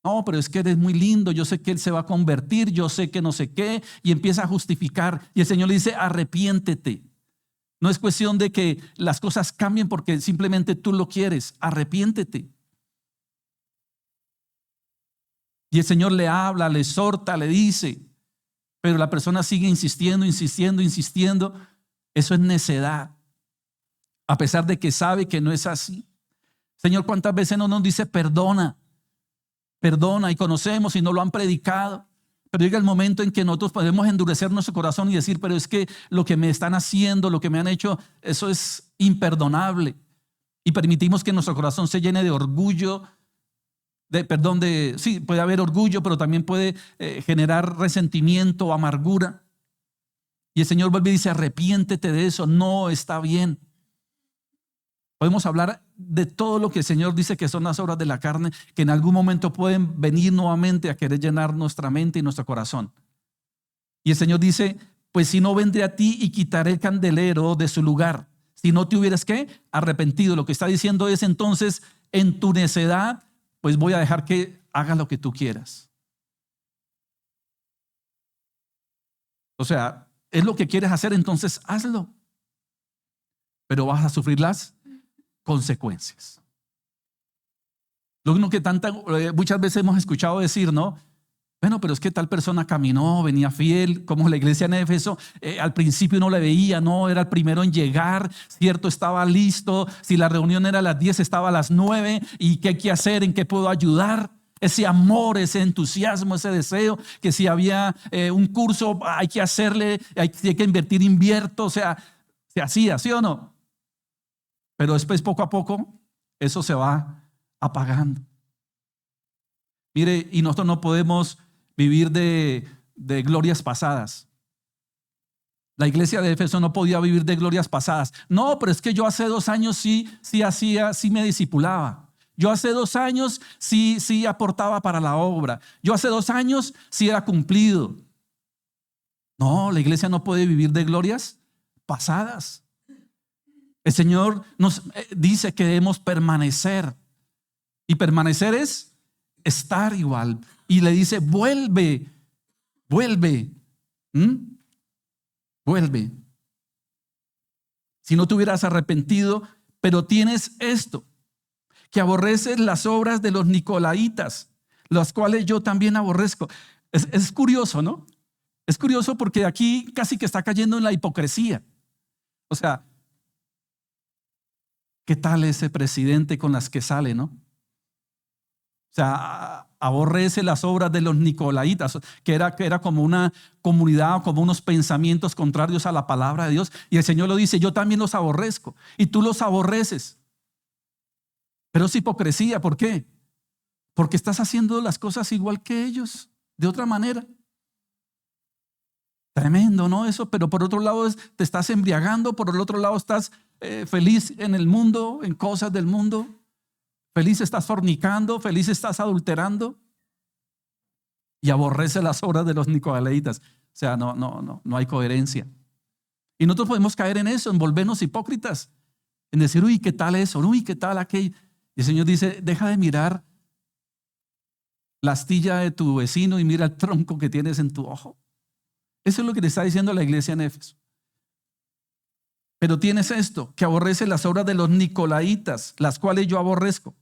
No, pero es que eres muy lindo, yo sé que él se va a convertir, yo sé que no sé qué, y empieza a justificar. Y el Señor le dice, arrepiéntete. No es cuestión de que las cosas cambien porque simplemente tú lo quieres, arrepiéntete. Y el Señor le habla, le exhorta, le dice, pero la persona sigue insistiendo, insistiendo, insistiendo. Eso es necedad, a pesar de que sabe que no es así. Señor, ¿cuántas veces no nos dice perdona? Perdona, y conocemos y no lo han predicado, pero llega el momento en que nosotros podemos endurecer nuestro corazón y decir, pero es que lo que me están haciendo, lo que me han hecho, eso es imperdonable, y permitimos que nuestro corazón se llene de orgullo, sí, puede haber orgullo, pero también puede generar resentimiento o amargura, y el Señor vuelve y dice, arrepiéntete de eso, no está bien. Podemos hablar de todo lo que el Señor dice que son las obras de la carne, que en algún momento pueden venir nuevamente a querer llenar nuestra mente y nuestro corazón. Y el Señor dice, pues si no vendré a ti y quitaré el candelero de su lugar, si no te hubieras ¿qué? Arrepentido. Lo que está diciendo es entonces, en tu necedad, pues voy a dejar que hagas lo que tú quieras. O sea, es lo que quieres hacer, entonces hazlo. Pero vas a sufrir las consecuencias. Lo único que muchas veces hemos escuchado decir, ¿no? Bueno, pero es que tal persona caminó, venía fiel, como la iglesia en Éfeso, al principio no le veía, no, era el primero en llegar, cierto, estaba listo, si la reunión era a las 10, estaba a las 9, y qué hay que hacer, en qué puedo ayudar, ese amor, ese entusiasmo, ese deseo, que si había un curso hay que hacerle, si hay que invertir, invierto, o sea, se hacía, ¿sí o no? Pero después poco a poco eso se va apagando. Mire, y nosotros no podemos vivir de glorias pasadas. La iglesia de Éfeso no podía vivir de glorias pasadas. No, pero es que yo hace 2 años sí hacía, sí me discipulaba. Yo hace 2 años sí aportaba para la obra. Yo hace 2 años sí era cumplido. No, la iglesia no puede vivir de glorias pasadas. El Señor nos dice que debemos permanecer. Y permanecer es estar igual. Y le dice, vuelve. Vuelve. Si no te hubieras arrepentido, pero tienes esto, que aborreces las obras de los nicolaitas, las cuales yo también aborrezco. Es curioso, ¿no? Es curioso porque aquí casi que está cayendo en la hipocresía. O sea, ¿qué tal ese presidente con las que sale, no? O sea, aborrece las obras de los nicolaitas, que era como una comunidad, como unos pensamientos contrarios a la palabra de Dios. Y el Señor lo dice, yo también los aborrezco. Y tú los aborreces. Pero es hipocresía, ¿por qué? Porque estás haciendo las cosas igual que ellos, de otra manera. Tremendo, ¿no? Eso, pero por otro lado te estás embriagando, por el otro lado estás feliz en el mundo, en cosas del mundo. Feliz estás fornicando, feliz estás adulterando y aborrece las obras de los nicolaitas. O sea, no hay coherencia. Y nosotros podemos caer en eso, en volvernos hipócritas, en decir, uy, ¿qué tal eso? Uy, ¿qué tal aquello? Y el Señor dice, deja de mirar la astilla de tu vecino y mira el tronco que tienes en tu ojo. Eso es lo que le está diciendo la iglesia en Éfeso. Pero tienes esto, que aborrece las obras de los nicolaitas, las cuales yo aborrezco.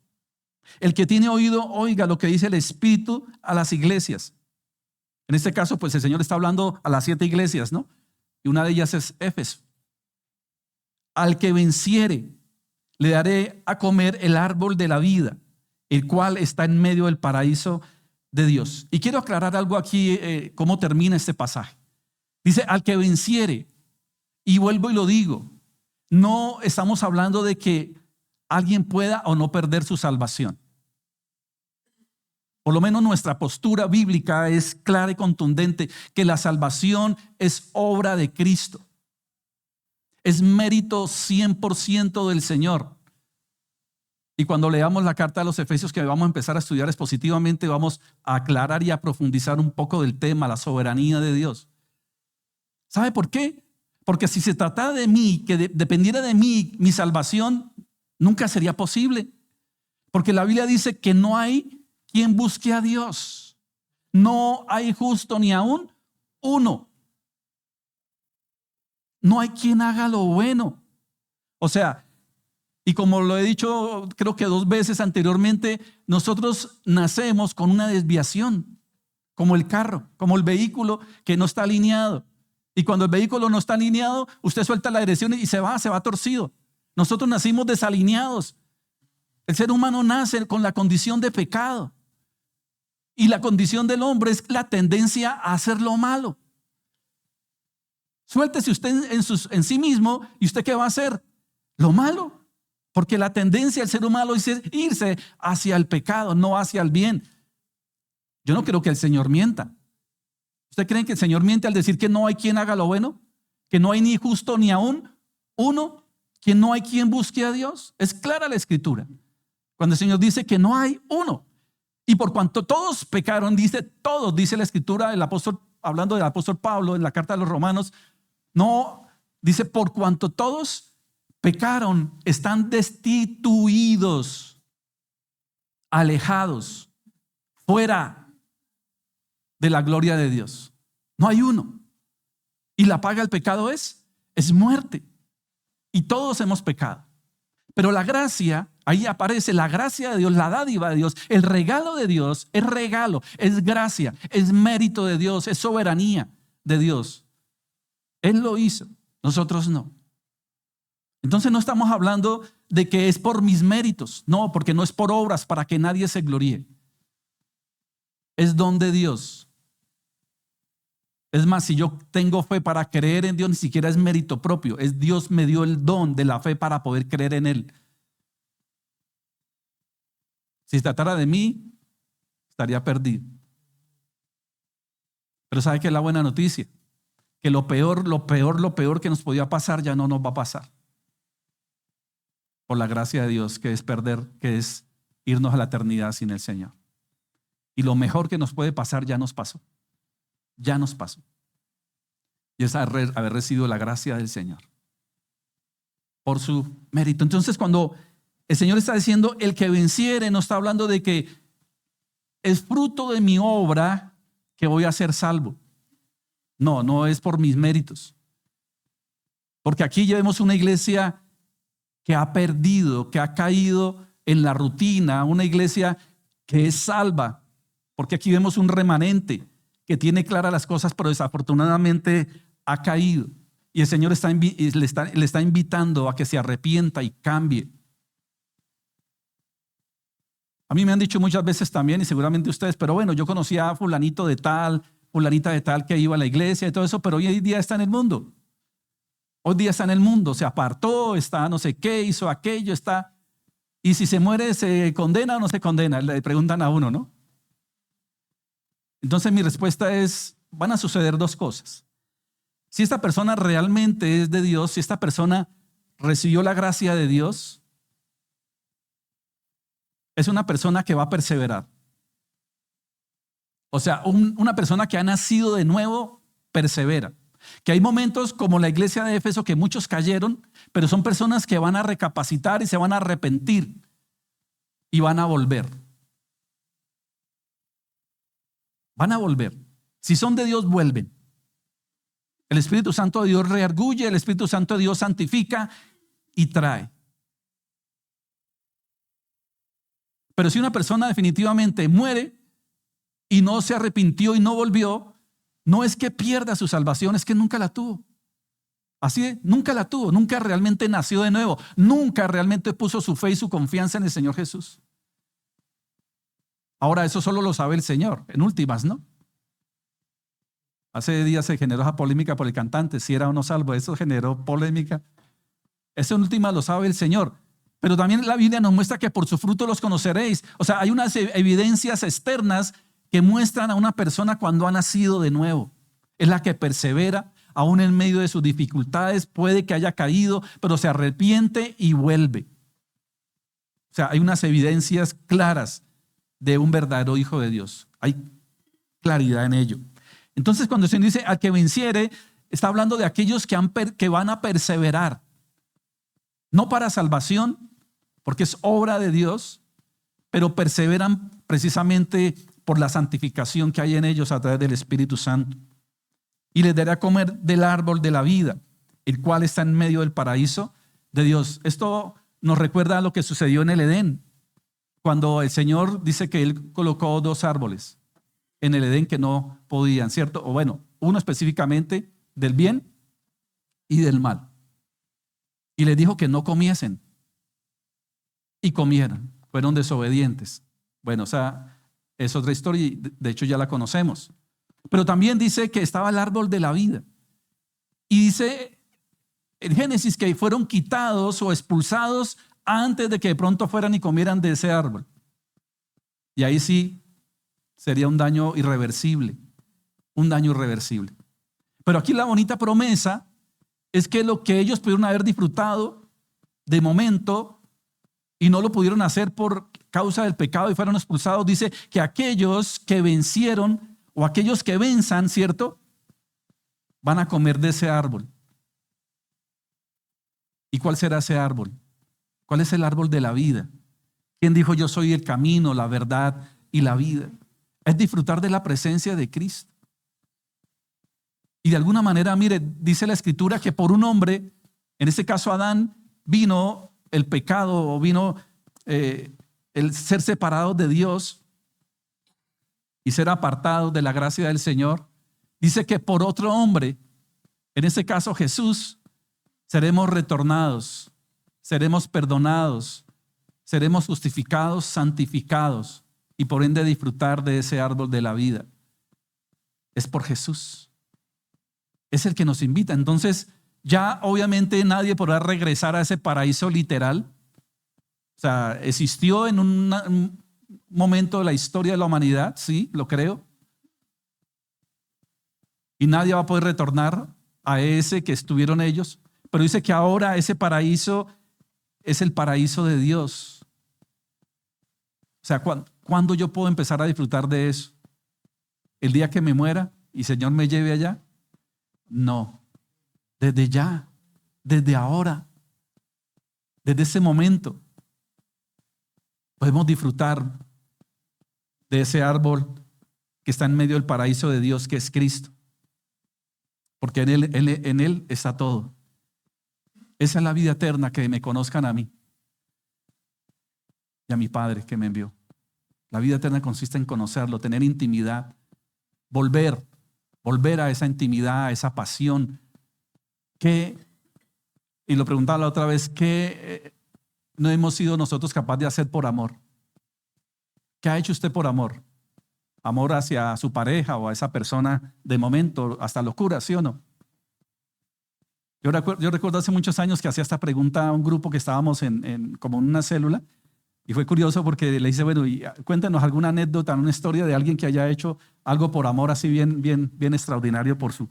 El que tiene oído, oiga lo que dice el Espíritu a las iglesias. En este caso, pues el Señor está hablando a las 7 iglesias, ¿no? Y una de ellas es Éfeso. Al que venciere, le daré a comer el árbol de la vida, el cual está en medio del paraíso de Dios. Y quiero aclarar algo aquí, cómo termina este pasaje. Dice, al que venciere, y vuelvo y lo digo, no estamos hablando de que alguien pueda o no perder su salvación. Por lo menos nuestra postura bíblica es clara y contundente, que la salvación es obra de Cristo. Es mérito 100% del Señor. Y cuando leamos la carta a los Efesios, que vamos a empezar a estudiar expositivamente, vamos a aclarar y a profundizar un poco del tema, la soberanía de Dios. ¿Sabe por qué? Porque si se tratara de mí, que dependiera de mí, mi salvación nunca sería posible. Porque la Biblia dice que no hay quien busque a Dios. No hay justo ni aún uno. No hay quien haga lo bueno. O sea, y como lo he dicho creo que 2 veces anteriormente, nosotros nacemos con una desviación, como el carro, como el vehículo que no está alineado. Y cuando el vehículo no está alineado, usted suelta la dirección y se va torcido. Nosotros nacimos desalineados. El ser humano nace con la condición de pecado. Y la condición del hombre es la tendencia a hacer lo malo. Suéltese usted en sí mismo y usted ¿qué va a hacer? Lo malo. Porque la tendencia del ser humano es irse hacia el pecado, no hacia el bien. Yo no creo que el Señor mienta. ¿Usted cree que el Señor miente al decir que no hay quien haga lo bueno? ¿Que no hay ni justo ni aún uno? ¿Que no hay quien busque a Dios? Es clara la Escritura. Cuando el Señor dice que no hay uno. Y por cuanto todos pecaron, dice todos, dice la Escritura, el apóstol, hablando del apóstol Pablo en la carta a los Romanos, no, dice por cuanto todos pecaron, están destituidos, alejados, fuera de la gloria de Dios. No hay uno. Y la paga del pecado es muerte. Y todos hemos pecado. Pero la gracia, ahí aparece la gracia de Dios, la dádiva de Dios, el regalo de Dios, es regalo, es gracia, es mérito de Dios, es soberanía de Dios. Él lo hizo, nosotros no. Entonces no estamos hablando de que es por mis méritos, no, porque no es por obras para que nadie se gloríe. Es don de Dios. Es más, si yo tengo fe para creer en Dios, ni siquiera es mérito propio. Es Dios me dio el don de la fe para poder creer en Él. Si se tratara de mí, estaría perdido. Pero ¿sabe qué es la buena noticia? Que lo peor que nos podía pasar ya no nos va a pasar. Por la gracia de Dios, que es perder, que es irnos a la eternidad sin el Señor. Y lo mejor que nos puede pasar ya nos pasó. Ya nos pasó. Y es haber recibido la gracia del Señor por su mérito. Entonces, cuando el Señor está diciendo el que venciere, no está hablando de que es fruto de mi obra que voy a ser salvo. No, no es por mis méritos. Porque aquí ya vemos una iglesia que ha perdido, que ha caído en la rutina, una iglesia que es salva. Porque aquí vemos un remanente que tiene claras las cosas, pero desafortunadamente ha caído. Y el Señor le está invitando a que se arrepienta y cambie. A mí me han dicho muchas veces también, y seguramente ustedes, pero bueno, yo conocía a fulanito de tal, fulanita de tal que iba a la iglesia y todo eso, pero hoy día está en el mundo. Hoy día está en el mundo, se apartó, está no sé qué, hizo aquello, está. Y si se muere, ¿se condena o no se condena? Le preguntan a uno, ¿no? Entonces mi respuesta es, van a suceder 2 cosas. Si esta persona realmente es de Dios, si esta persona recibió la gracia de Dios, es una persona que va a perseverar. O sea, una persona que ha nacido de nuevo, persevera. Que hay momentos como la iglesia de Éfeso que muchos cayeron, pero son personas que van a recapacitar y se van a arrepentir y van a volver. Van a volver. Si son de Dios, vuelven. El Espíritu Santo de Dios reargulle, el Espíritu Santo de Dios santifica y trae. Pero si una persona definitivamente muere y no se arrepintió y no volvió, no es que pierda su salvación, es que nunca la tuvo. Así es, nunca la tuvo, nunca realmente nació de nuevo, nunca realmente puso su fe y su confianza en el Señor Jesús. Ahora eso solo lo sabe el Señor, en últimas, ¿no? Hace días se generó esa polémica por el cantante, si era o no salvo, eso generó polémica. Eso en últimas lo sabe el Señor. Pero también la Biblia nos muestra que por su fruto los conoceréis. O sea, hay unas evidencias externas que muestran a una persona cuando ha nacido de nuevo. Es la que persevera, aún en medio de sus dificultades, puede que haya caído, pero se arrepiente y vuelve. O sea, hay unas evidencias claras de un verdadero hijo de Dios. Hay claridad en ello. Entonces, cuando se dice al que venciere, está hablando de aquellos que van a perseverar. No para salvación, porque es obra de Dios, pero perseveran precisamente por la santificación que hay en ellos a través del Espíritu Santo. Y les daré a comer del árbol de la vida, el cual está en medio del paraíso de Dios. Esto nos recuerda a lo que sucedió en el Edén, cuando el Señor dice que Él colocó 2 árboles en el Edén que no podían, ¿cierto? O bueno, uno específicamente del bien y del mal. Y les dijo que no comiesen. Y comieron. Fueron desobedientes. Bueno, o sea, es otra historia y de hecho ya la conocemos. Pero también dice que estaba el árbol de la vida. Y dice en Génesis que fueron quitados o expulsados antes de que de pronto fueran y comieran de ese árbol. Y ahí sí sería un daño irreversible. Un daño irreversible. Pero aquí la bonita promesa es que lo que ellos pudieron haber disfrutado de momento y no lo pudieron hacer por causa del pecado y fueron expulsados, dice que aquellos que vencieron o aquellos que venzan, ¿cierto? Van a comer de ese árbol. ¿Y cuál será ese árbol? ¿Cuál es el árbol de la vida? ¿Quién dijo yo soy el camino, la verdad y la vida? Es disfrutar de la presencia de Cristo. Y de alguna manera, mire, dice la Escritura que por un hombre, en este caso Adán, vino el pecado o vino el ser separado de Dios y ser apartado de la gracia del Señor. Dice que por otro hombre, en este caso Jesús, seremos retornados, seremos perdonados, seremos justificados, santificados y por ende disfrutar de ese árbol de la vida. Es por Jesús. Es el que nos invita. Entonces, ya obviamente nadie podrá regresar a ese paraíso literal. O sea, existió en un momento de la historia de la humanidad, sí, lo creo. Y nadie va a poder retornar a ese que estuvieron ellos. Pero dice que ahora ese paraíso es el paraíso de Dios. O sea, ¿cuándo yo puedo empezar a disfrutar de eso? ¿El día que me muera y el Señor me lleve allá? No, desde ya, desde ahora, desde ese momento, podemos disfrutar de ese árbol que está en medio del paraíso de Dios, que es Cristo. Porque en Él está todo. Esa es la vida eterna, que me conozcan a mí y a mi Padre que me envió. La vida eterna consiste en conocerlo, tener intimidad, volver a esa intimidad, a esa pasión. Y lo preguntaba la otra vez, ¿qué no hemos sido nosotros capaces de hacer por amor? ¿Qué ha hecho usted por amor? Amor hacia su pareja o a esa persona de momento, hasta locura, ¿sí o no? Yo recuerdo hace muchos años que hacía esta pregunta a un grupo que estábamos como en una célula. Y fue curioso porque le dice, bueno, y cuéntanos alguna anécdota, una historia de alguien que haya hecho algo por amor así bien extraordinario por su...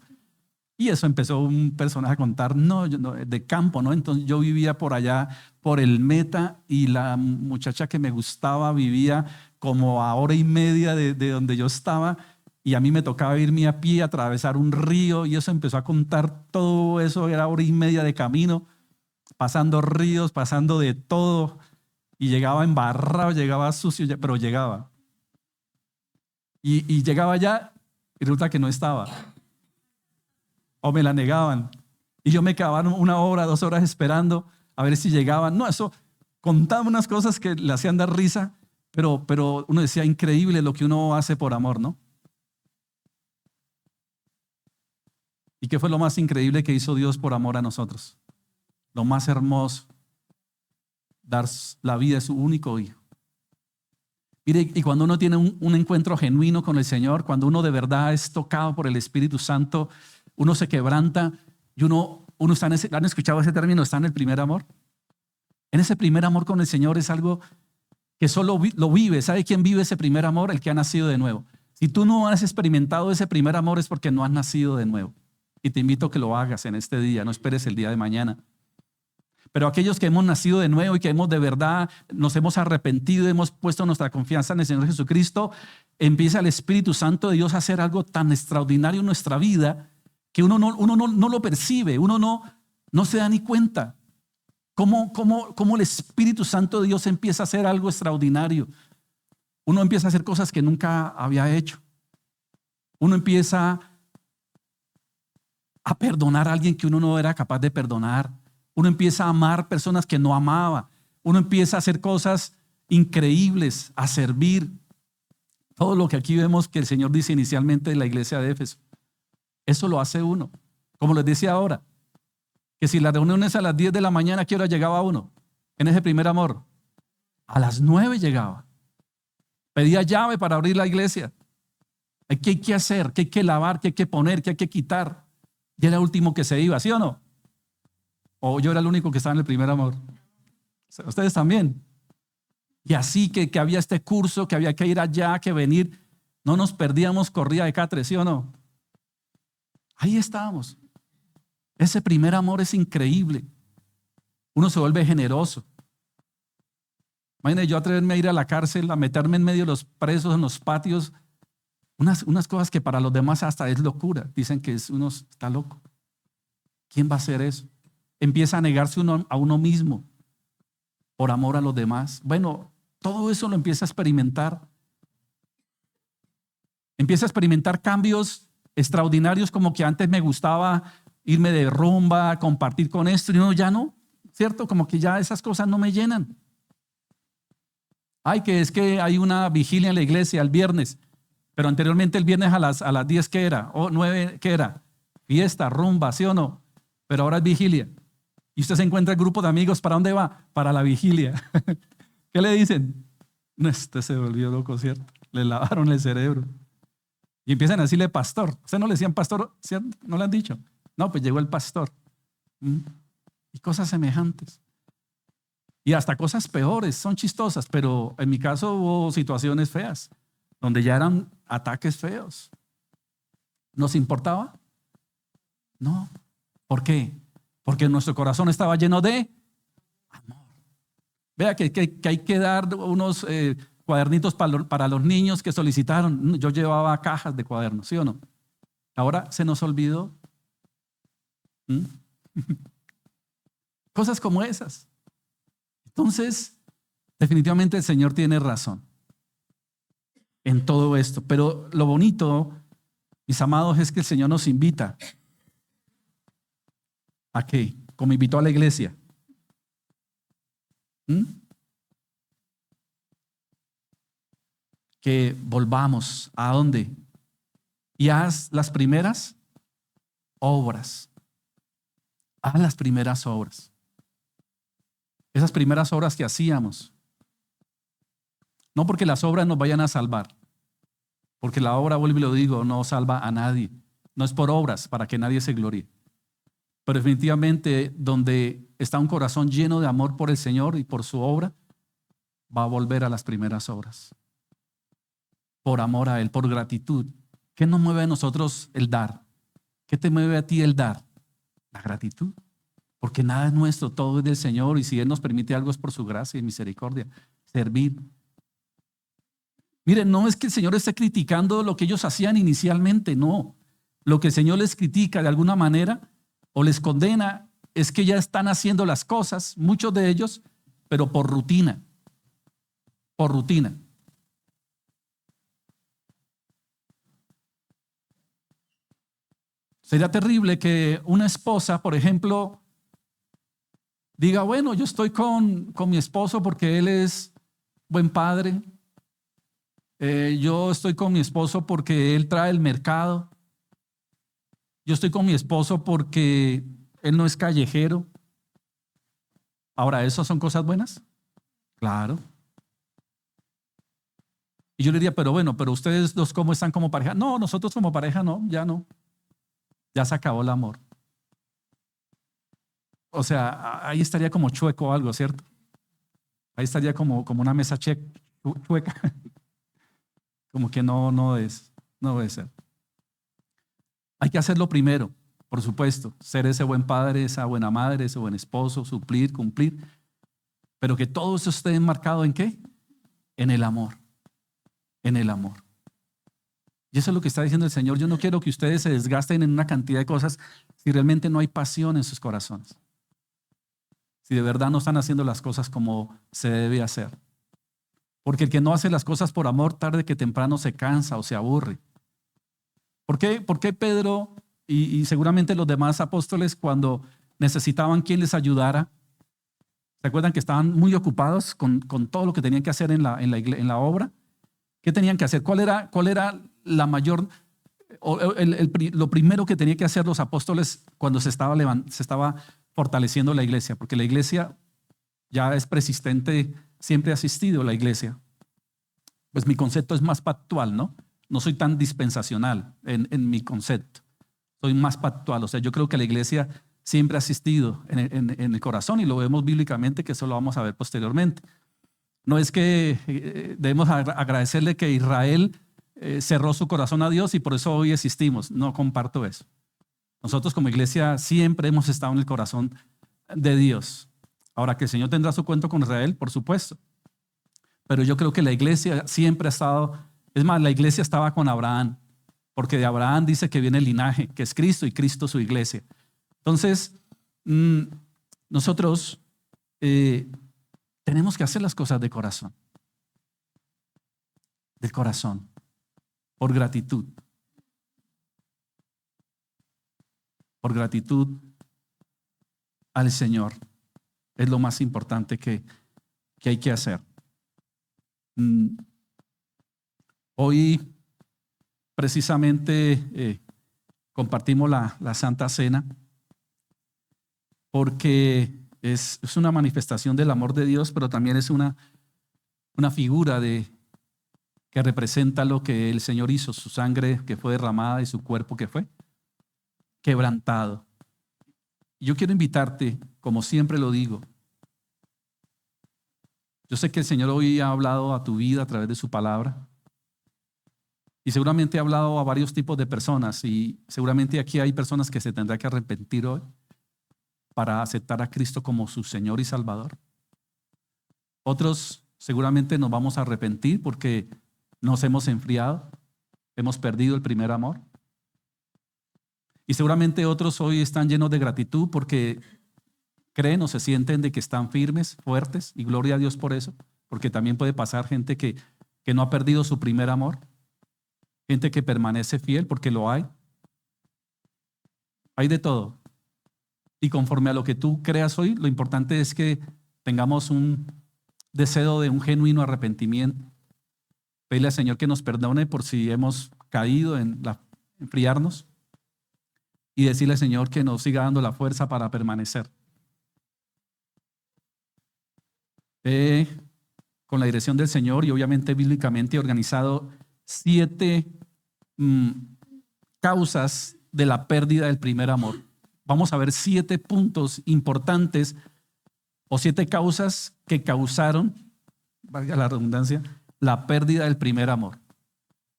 Y eso empezó un personaje a contar, de campo, ¿no? Entonces yo vivía por allá, por el Meta, y la muchacha que me gustaba vivía como a 1:30 de donde yo estaba, y a mí me tocaba irme a pie, atravesar un río, y eso empezó a contar todo eso, era 1:30 de camino, pasando ríos, pasando de todo. Y llegaba embarrado, llegaba sucio, pero llegaba. Y llegaba allá y resulta que no estaba. O me la negaban. Y yo me quedaba 1 hora, 2 horas esperando a ver si llegaban. No, eso contaba unas cosas que le hacían dar risa, pero uno decía, increíble lo que uno hace por amor, ¿no? ¿Y qué fue lo más increíble que hizo Dios por amor a nosotros? Lo más hermoso. Dar la vida de su único hijo. Mire, y cuando uno tiene un encuentro genuino con el Señor, cuando uno de verdad es tocado por el Espíritu Santo, uno se quebranta y uno está ¿han escuchado ese término? Está en el primer amor. En ese primer amor con el Señor es algo que solo lo vive. ¿Sabe quién vive ese primer amor? El que ha nacido de nuevo. Si tú no has experimentado ese primer amor es porque no has nacido de nuevo. Y te invito a que lo hagas en este día, no esperes el día de mañana. Pero aquellos que hemos nacido de nuevo y que hemos de verdad, nos hemos arrepentido, hemos puesto nuestra confianza en el Señor Jesucristo, empieza el Espíritu Santo de Dios a hacer algo tan extraordinario en nuestra vida que uno no lo percibe, uno no se da ni cuenta. ¿Cómo el Espíritu Santo de Dios empieza a hacer algo extraordinario? Uno empieza a hacer cosas que nunca había hecho. Uno empieza a perdonar a alguien que uno no era capaz de perdonar. Uno empieza a amar personas que no amaba. Uno empieza a hacer cosas increíbles, a servir. Todo lo que aquí vemos que el Señor dice inicialmente en la iglesia de Éfeso. Eso lo hace uno. Como les decía ahora, que si la reunión es a las 10 de la mañana, ¿a qué hora llegaba uno? En ese primer amor. A las 9 llegaba. Pedía llave para abrir la iglesia. ¿Qué hay que hacer? ¿Qué hay que lavar? ¿Qué hay que poner? ¿Qué hay que quitar? Y era el último que se iba, ¿sí o no? O yo era el único que estaba en el primer amor. Ustedes también. Y así que había este curso, que había que ir allá, que venir. No nos perdíamos corrida de catre, ¿sí o no? Ahí estábamos. Ese primer amor es increíble. Uno se vuelve generoso. Imagínate yo atreverme a ir a la cárcel, a meterme en medio de los presos, en los patios. Unas cosas que para los demás hasta es locura. Dicen que uno está loco. ¿Quién va a hacer eso? Empieza a negarse a uno mismo por amor a los demás. Bueno, todo eso lo empieza a experimentar. Empieza a experimentar cambios extraordinarios, como que antes me gustaba irme de rumba, compartir con esto, y no, ya no, ¿cierto? Como que ya esas cosas no me llenan. Ay, que es que hay una vigilia en la iglesia el viernes, pero anteriormente el viernes a las 10, ¿qué era? O 9, ¿qué era? Fiesta, rumba, ¿sí o no? Pero ahora es vigilia. Y usted se encuentra el grupo de amigos, ¿para dónde va? Para la vigilia. ¿Qué le dicen? No, este se volvió loco, ¿cierto? Le lavaron el cerebro. Y empiezan a decirle pastor. ¿Usted no le decían pastor? ¿Cierto? ¿No le han dicho? No, pues llegó el pastor. Y cosas semejantes. Y hasta cosas peores, son chistosas, pero en mi caso hubo situaciones feas, donde ya eran ataques feos. ¿Nos importaba? No. ¿Por qué? Porque nuestro corazón estaba lleno de amor. Vea que hay que dar unos cuadernitos para los niños que solicitaron. Yo llevaba cajas de cuadernos, ¿sí o no? Ahora se nos olvidó. Cosas como esas. Entonces, definitivamente el Señor tiene razón en todo esto. Pero lo bonito, mis amados, es que el Señor nos invita. ¿A qué? Como invitó a la iglesia. Que volvamos a dónde. Y haz las primeras obras. Haz las primeras obras. Esas primeras obras que hacíamos. No porque las obras nos vayan a salvar. Porque la obra, vuelvo y lo digo, no salva a nadie. No es por obras para que nadie se gloríe. Pero definitivamente donde está un corazón lleno de amor por el Señor y por su obra, va a volver a las primeras obras. Por amor a Él, por gratitud. ¿Qué nos mueve a nosotros el dar? ¿Qué te mueve a ti el dar? La gratitud. Porque nada es nuestro, todo es del Señor, y si Él nos permite algo es por su gracia y misericordia. Servir. Miren, no es que el Señor esté criticando lo que ellos hacían inicialmente, no. Lo que el Señor les critica de alguna manera o les condena es que ya están haciendo las cosas, muchos de ellos, pero por rutina. Por rutina. Sería terrible que una esposa, por ejemplo, diga, bueno, yo estoy con mi esposo porque él es buen padre. Yo estoy con mi esposo porque él trae el mercado. Yo estoy con mi esposo porque él no es callejero. Ahora, ¿eso son cosas buenas? Claro. Y yo le diría, pero bueno, pero ustedes dos, ¿cómo están como pareja? No, nosotros como pareja no, ya no. Ya se acabó el amor. O sea, ahí estaría como chueco algo, ¿cierto? Ahí estaría como una mesa chueca. Como que no debe ser. Hay que hacerlo primero, por supuesto. Ser ese buen padre, esa buena madre, ese buen esposo, suplir, cumplir. Pero que todo eso esté enmarcado ¿en qué? En el amor. En el amor. Y eso es lo que está diciendo el Señor. Yo no quiero que ustedes se desgasten en una cantidad de cosas si realmente no hay pasión en sus corazones. Si de verdad no están haciendo las cosas como se debe hacer. Porque el que no hace las cosas por amor, tarde que temprano se cansa o se aburre. ¿Por qué Pedro y seguramente los demás apóstoles, cuando necesitaban quien les ayudara, se acuerdan que estaban muy ocupados con todo lo que tenían que hacer en la obra? ¿Qué tenían que hacer? ¿Cuál era la mayor, lo primero que tenían que hacer los apóstoles cuando se estaba fortaleciendo la iglesia? Porque la iglesia ya es persistente, siempre ha asistido la iglesia. Pues mi concepto es más pactual, ¿no? No soy tan dispensacional en mi concepto. Soy más pactual. O sea, yo creo que la iglesia siempre ha asistido en el corazón y lo vemos bíblicamente, que eso lo vamos a ver posteriormente. No es que debemos agradecerle que Israel cerró su corazón a Dios y por eso hoy existimos. No comparto eso. Nosotros como iglesia siempre hemos estado en el corazón de Dios. Ahora, que el Señor tendrá su cuento con Israel, por supuesto. Pero yo creo que la iglesia siempre ha estado, es más, la iglesia estaba con Abraham, porque de Abraham dice que viene el linaje, que es Cristo y Cristo su iglesia. Entonces, nosotros tenemos que hacer las cosas de corazón. Del corazón, por gratitud. Por gratitud al Señor. Es lo más importante que hay que hacer. Hoy precisamente compartimos la Santa Cena porque es una manifestación del amor de Dios, pero también es una figura que representa lo que el Señor hizo, su sangre que fue derramada y su cuerpo que fue quebrantado. Yo quiero invitarte, como siempre lo digo. Yo sé que el Señor hoy ha hablado a tu vida a través de su palabra y seguramente ha hablado a varios tipos de personas y seguramente aquí hay personas que se tendrán que arrepentir hoy para aceptar a Cristo como su Señor y Salvador. Otros seguramente nos vamos a arrepentir porque nos hemos enfriado, hemos perdido el primer amor. Y seguramente otros hoy están llenos de gratitud porque creen o se sienten de que están firmes, fuertes, y gloria a Dios por eso, porque también puede pasar gente que no ha perdido su primer amor, gente que permanece fiel porque lo hay. Hay de todo. Y conforme a lo que tú creas hoy, lo importante es que tengamos un deseo de un genuino arrepentimiento. Pedirle al Señor que nos perdone por si hemos caído en enfriarnos y decirle al Señor que nos siga dando la fuerza para permanecer. Con la dirección del Señor y obviamente bíblicamente he organizado 7 causas de la pérdida del primer amor. Vamos a ver 7 puntos importantes o 7 causas que causaron, valga la redundancia, la pérdida del primer amor.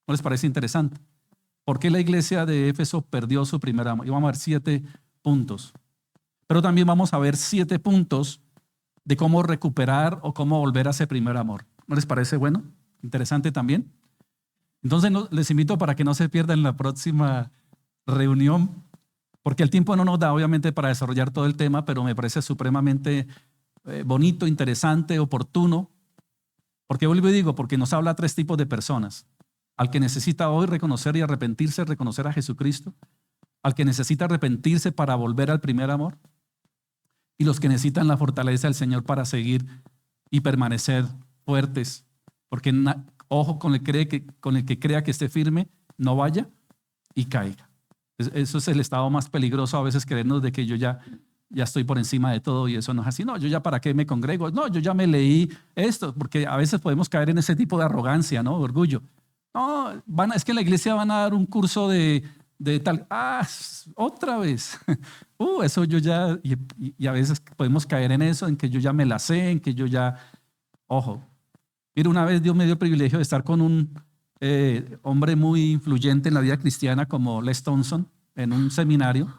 ¿No les parece interesante? ¿Por qué la iglesia de Éfeso perdió su primer amor? Y vamos a ver 7 puntos. Pero también vamos a ver 7 puntos de cómo recuperar o cómo volver a ese primer amor. ¿No les parece bueno? Interesante también. Entonces les invito para que no se pierdan la próxima reunión, porque el tiempo no nos da obviamente para desarrollar todo el tema, pero me parece supremamente bonito, interesante, oportuno. Porque vuelvo y digo, porque nos habla a 3 tipos de personas. Al que necesita hoy reconocer y arrepentirse, reconocer a Jesucristo. Al que necesita arrepentirse para volver al primer amor. Y los que necesitan la fortaleza del Señor para seguir y permanecer fuertes. Porque ojo con el que crea que esté firme, no vaya y caiga. Eso es el estado más peligroso a veces, creernos de que yo ya estoy por encima de todo y eso no es así. No, yo ya para qué me congrego. No, yo ya me leí esto, porque a veces podemos caer en ese tipo de arrogancia, ¿no? Orgullo. No, es que en la iglesia van a dar un curso de tal. Otra vez. Eso yo ya, y a veces podemos caer en eso, en que yo ya me la sé, en que yo ya Ojo. Mira, una vez Dios me dio el privilegio de estar con un hombre muy influyente en la vida cristiana como Les Thompson en un seminario.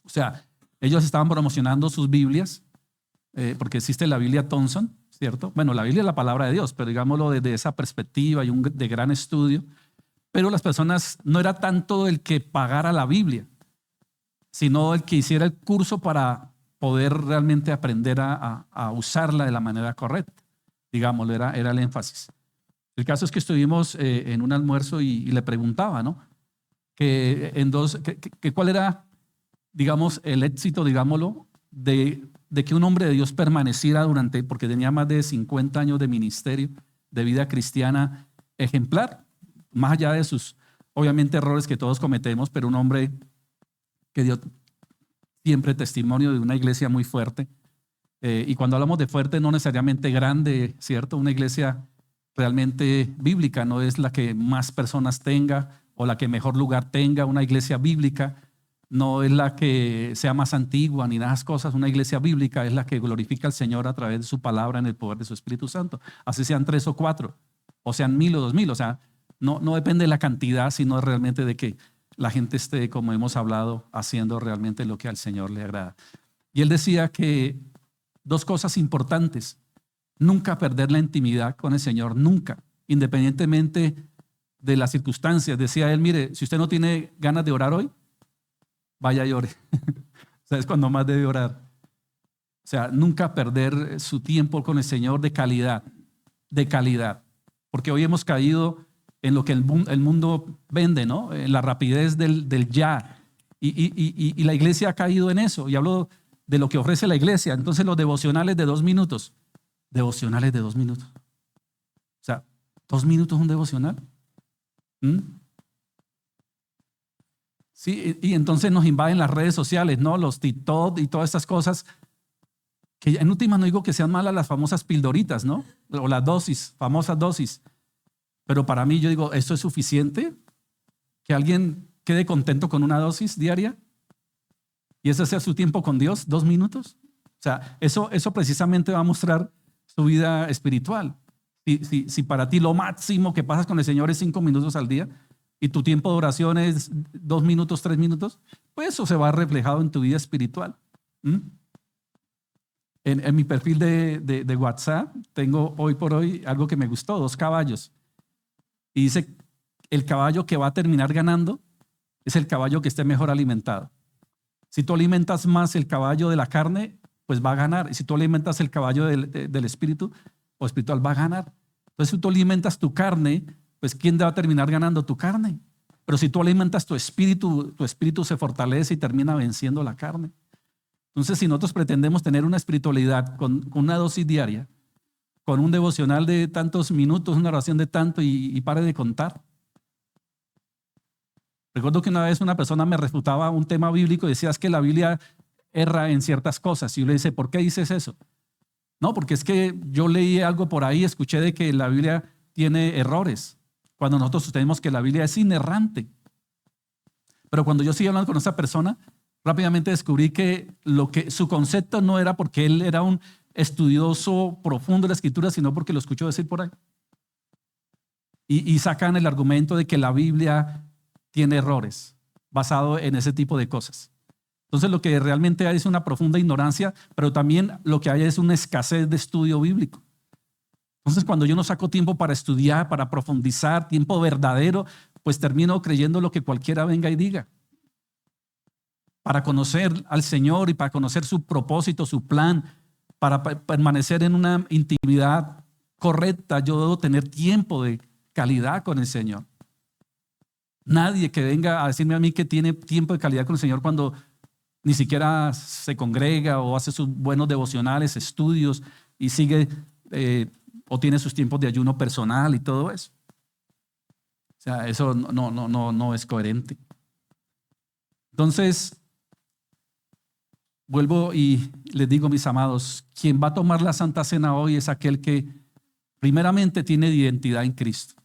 O sea, ellos estaban promocionando sus Biblias, porque existe la Biblia Thompson, ¿cierto? Bueno, la Biblia es la palabra de Dios, pero digámoslo desde esa perspectiva y de gran estudio. Pero las personas, no era tanto el que pagara la Biblia, sino el que hiciera el curso para poder realmente aprender a usarla de la manera correcta. Digámoslo, era el énfasis. El caso es que estuvimos en un almuerzo y le preguntaba, ¿no? ¿Cuál era, digamos, el éxito, digámoslo, de que un hombre de Dios permaneciera porque tenía más de 50 años de ministerio, de vida cristiana ejemplar, más allá de sus, obviamente, errores que todos cometemos, pero un hombre que dio siempre testimonio de una iglesia muy fuerte. Y cuando hablamos de fuerte, no necesariamente grande, ¿cierto? Una iglesia realmente bíblica, no es la que más personas tenga o la que mejor lugar tenga. Una iglesia bíblica no es la que sea más antigua ni nada de esas cosas. Una iglesia bíblica es la que glorifica al Señor a través de su palabra en el poder de su Espíritu Santo. Así sean 3 o 4, o sean 1000 o 2000. O sea, no depende de la cantidad, sino realmente de que la gente esté, como hemos hablado, haciendo realmente lo que al Señor le agrada. Y él decía que 2 cosas importantes: nunca perder la intimidad con el Señor, nunca, independientemente de las circunstancias. Decía él, mire, si usted no tiene ganas de orar hoy, vaya y ore. O sea, es cuando más debe orar. O sea, nunca perder su tiempo con el Señor de calidad, porque hoy hemos caído en lo que el mundo vende, ¿no? En la rapidez del ya. Y la iglesia ha caído en eso. Y hablo de lo que ofrece la iglesia. Entonces los devocionales de 2 minutos. Devocionales de 2 minutos. O sea, 2 minutos un devocional. Sí, y entonces nos invaden las redes sociales, ¿no? Los TikTok y todas estas cosas. Que en última no digo que sean malas las famosas pildoritas, ¿no? O las dosis, famosas dosis. Pero para mí yo digo, ¿esto es suficiente? ¿Que alguien quede contento con una dosis diaria? ¿Y ese sea su tiempo con Dios? 2 minutos. O sea, eso precisamente va a mostrar su vida espiritual. Si para ti lo máximo que pasas con el Señor es 5 minutos al día y tu tiempo de oración es 2 minutos, 3 minutos, pues eso se va reflejado en tu vida espiritual. En mi perfil de WhatsApp tengo hoy por hoy algo que me gustó: 2 caballos. Y dice, el caballo que va a terminar ganando es el caballo que esté mejor alimentado. Si tú alimentas más el caballo de la carne, pues va a ganar. Y si tú alimentas el caballo del espíritu o espiritual, va a ganar. Entonces, si tú alimentas tu carne, pues ¿quién va a terminar ganando? Tu carne. Pero si tú alimentas tu espíritu se fortalece y termina venciendo la carne. Entonces, si nosotros pretendemos tener una espiritualidad con una dosis diaria, con un devocional de tantos minutos, una oración de tanto y pare de contar. Recuerdo que una vez una persona me refutaba un tema bíblico y decía, es que la Biblia erra en ciertas cosas. Y yo le dice, ¿por qué dices eso? No, porque es que yo leí algo por ahí, escuché de que la Biblia tiene errores, cuando nosotros tenemos que la Biblia es inerrante. Pero cuando yo seguí hablando con esa persona, rápidamente descubrí que su concepto no era porque él era un estudioso profundo de la Escritura, sino porque lo escuchó decir por ahí. Y sacan el argumento de que la Biblia tiene errores basado en ese tipo de cosas. Entonces lo que realmente hay es una profunda ignorancia, pero también lo que hay es una escasez de estudio bíblico. Entonces cuando yo no saco tiempo para estudiar, para profundizar, tiempo verdadero, pues termino creyendo lo que cualquiera venga y diga. Para conocer al Señor y para conocer su propósito, su plan, para permanecer en una intimidad correcta, yo debo tener tiempo de calidad con el Señor. Nadie que venga a decirme a mí que tiene tiempo de calidad con el Señor cuando ni siquiera se congrega o hace sus buenos devocionales, estudios y sigue o tiene sus tiempos de ayuno personal y todo eso. O sea, eso no es coherente. Entonces, vuelvo y les digo, mis amados, quien va a tomar la Santa Cena hoy es aquel que primeramente tiene identidad en Cristo.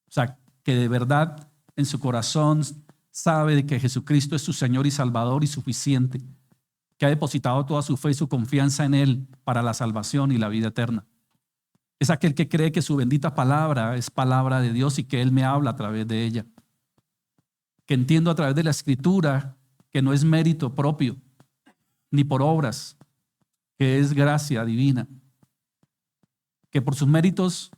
O sea, que de verdad en su corazón sabe de que Jesucristo es su Señor y Salvador y suficiente, que ha depositado toda su fe y su confianza en Él para la salvación y la vida eterna. Es aquel que cree que su bendita palabra es palabra de Dios y que Él me habla a través de ella. Que entiendo a través de la Escritura que no es mérito propio, ni por obras, que es gracia divina. Que por sus méritos,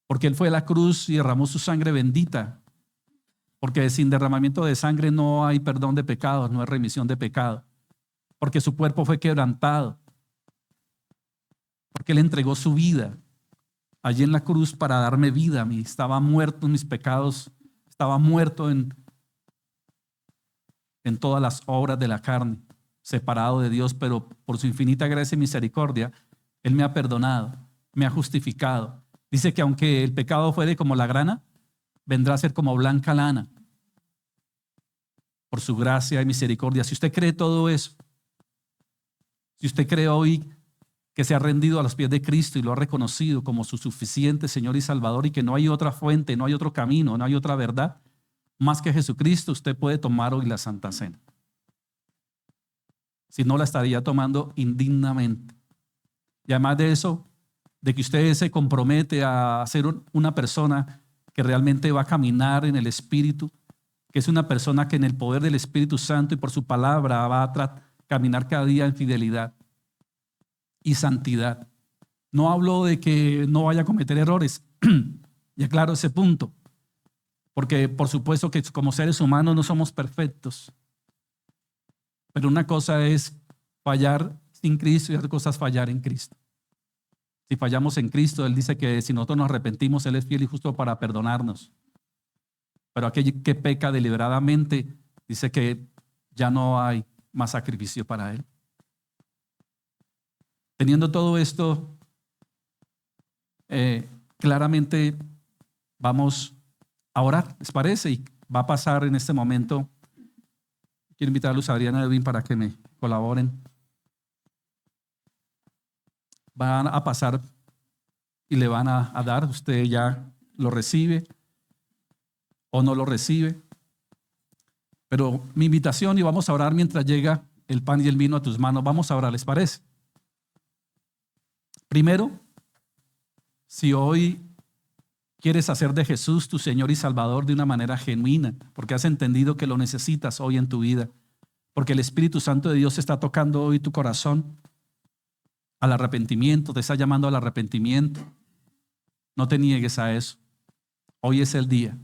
porque Él fue a la cruz y derramó su sangre bendita, porque sin derramamiento de sangre no hay perdón de pecados, no hay remisión de pecado, porque su cuerpo fue quebrantado, porque Él entregó su vida allí en la cruz para darme vida a mí. Estaba muerto en mis pecados, estaba muerto en todas las obras de la carne, separado de Dios, pero por su infinita gracia y misericordia, Él me ha perdonado, me ha justificado. Dice que aunque el pecado fuere como la grana, vendrá a ser como blanca lana, por su gracia y misericordia. Si usted cree todo eso, si usted cree hoy que se ha rendido a los pies de Cristo y lo ha reconocido como su suficiente Señor y Salvador y que no hay otra fuente, no hay otro camino, no hay otra verdad más que Jesucristo, usted puede tomar hoy la Santa Cena. Si no, la estaría tomando indignamente. Y además de eso, de que usted se compromete a ser una persona que realmente va a caminar en el Espíritu, que es una persona que en el poder del Espíritu Santo y por su palabra va a caminar cada día en fidelidad y santidad. No hablo de que no vaya a cometer errores, y aclaro ese punto, porque por supuesto que como seres humanos no somos perfectos, pero una cosa es fallar sin Cristo y otra cosa es fallar en Cristo. Si fallamos en Cristo, Él dice que si nosotros nos arrepentimos, Él es fiel y justo para perdonarnos. Pero aquel que peca deliberadamente, dice que ya no hay más sacrificio para Él. Teniendo todo esto, claramente vamos a orar, ¿les parece? Y va a pasar en este momento. Quiero invitar a Luz Adriana y Edwin para que me colaboren. Van a pasar y le van a dar. Usted ya lo recibe o no lo recibe. Pero mi invitación, y vamos a orar mientras llega el pan y el vino a tus manos. Vamos a orar, ¿les parece? Primero, si hoy quieres hacer de Jesús tu Señor y Salvador de una manera genuina, porque has entendido que lo necesitas hoy en tu vida, porque el Espíritu Santo de Dios está tocando hoy tu corazón al arrepentimiento, te está llamando al arrepentimiento, no te niegues a eso. Hoy es el día.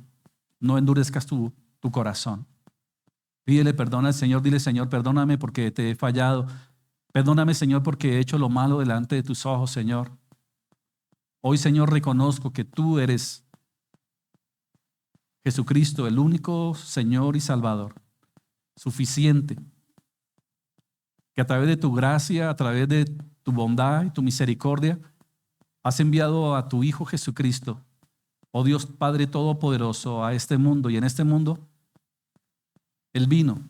No endurezcas tu corazón. Pídele perdón al Señor, dile: Señor, perdóname porque te he fallado. Perdóname, Señor, porque he hecho lo malo delante de tus ojos, Señor. Hoy, Señor, reconozco que tú eres Jesucristo, el único Señor y Salvador, suficiente, que a través de tu gracia, a través de tu bondad y tu misericordia, has enviado a tu Hijo Jesucristo, oh Dios Padre Todopoderoso, a este mundo. Y en este mundo, Él vino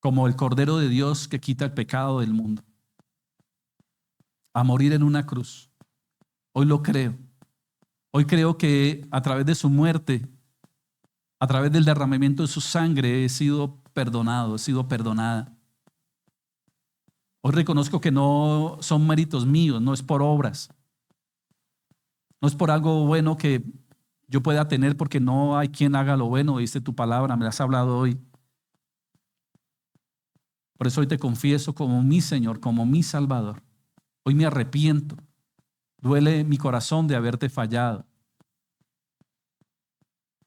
como el Cordero de Dios que quita el pecado del mundo, a morir en una cruz. Hoy lo creo. Hoy creo que a través de su muerte, a través del derramamiento de su sangre, he sido perdonado, he sido perdonada. Hoy reconozco que no son méritos míos, no es por obras. No es por algo bueno que yo pueda tener, porque no hay quien haga lo bueno, dice tu palabra, me la has hablado hoy. Por eso hoy te confieso como mi Señor, como mi Salvador. Hoy me arrepiento. Duele mi corazón de haberte fallado.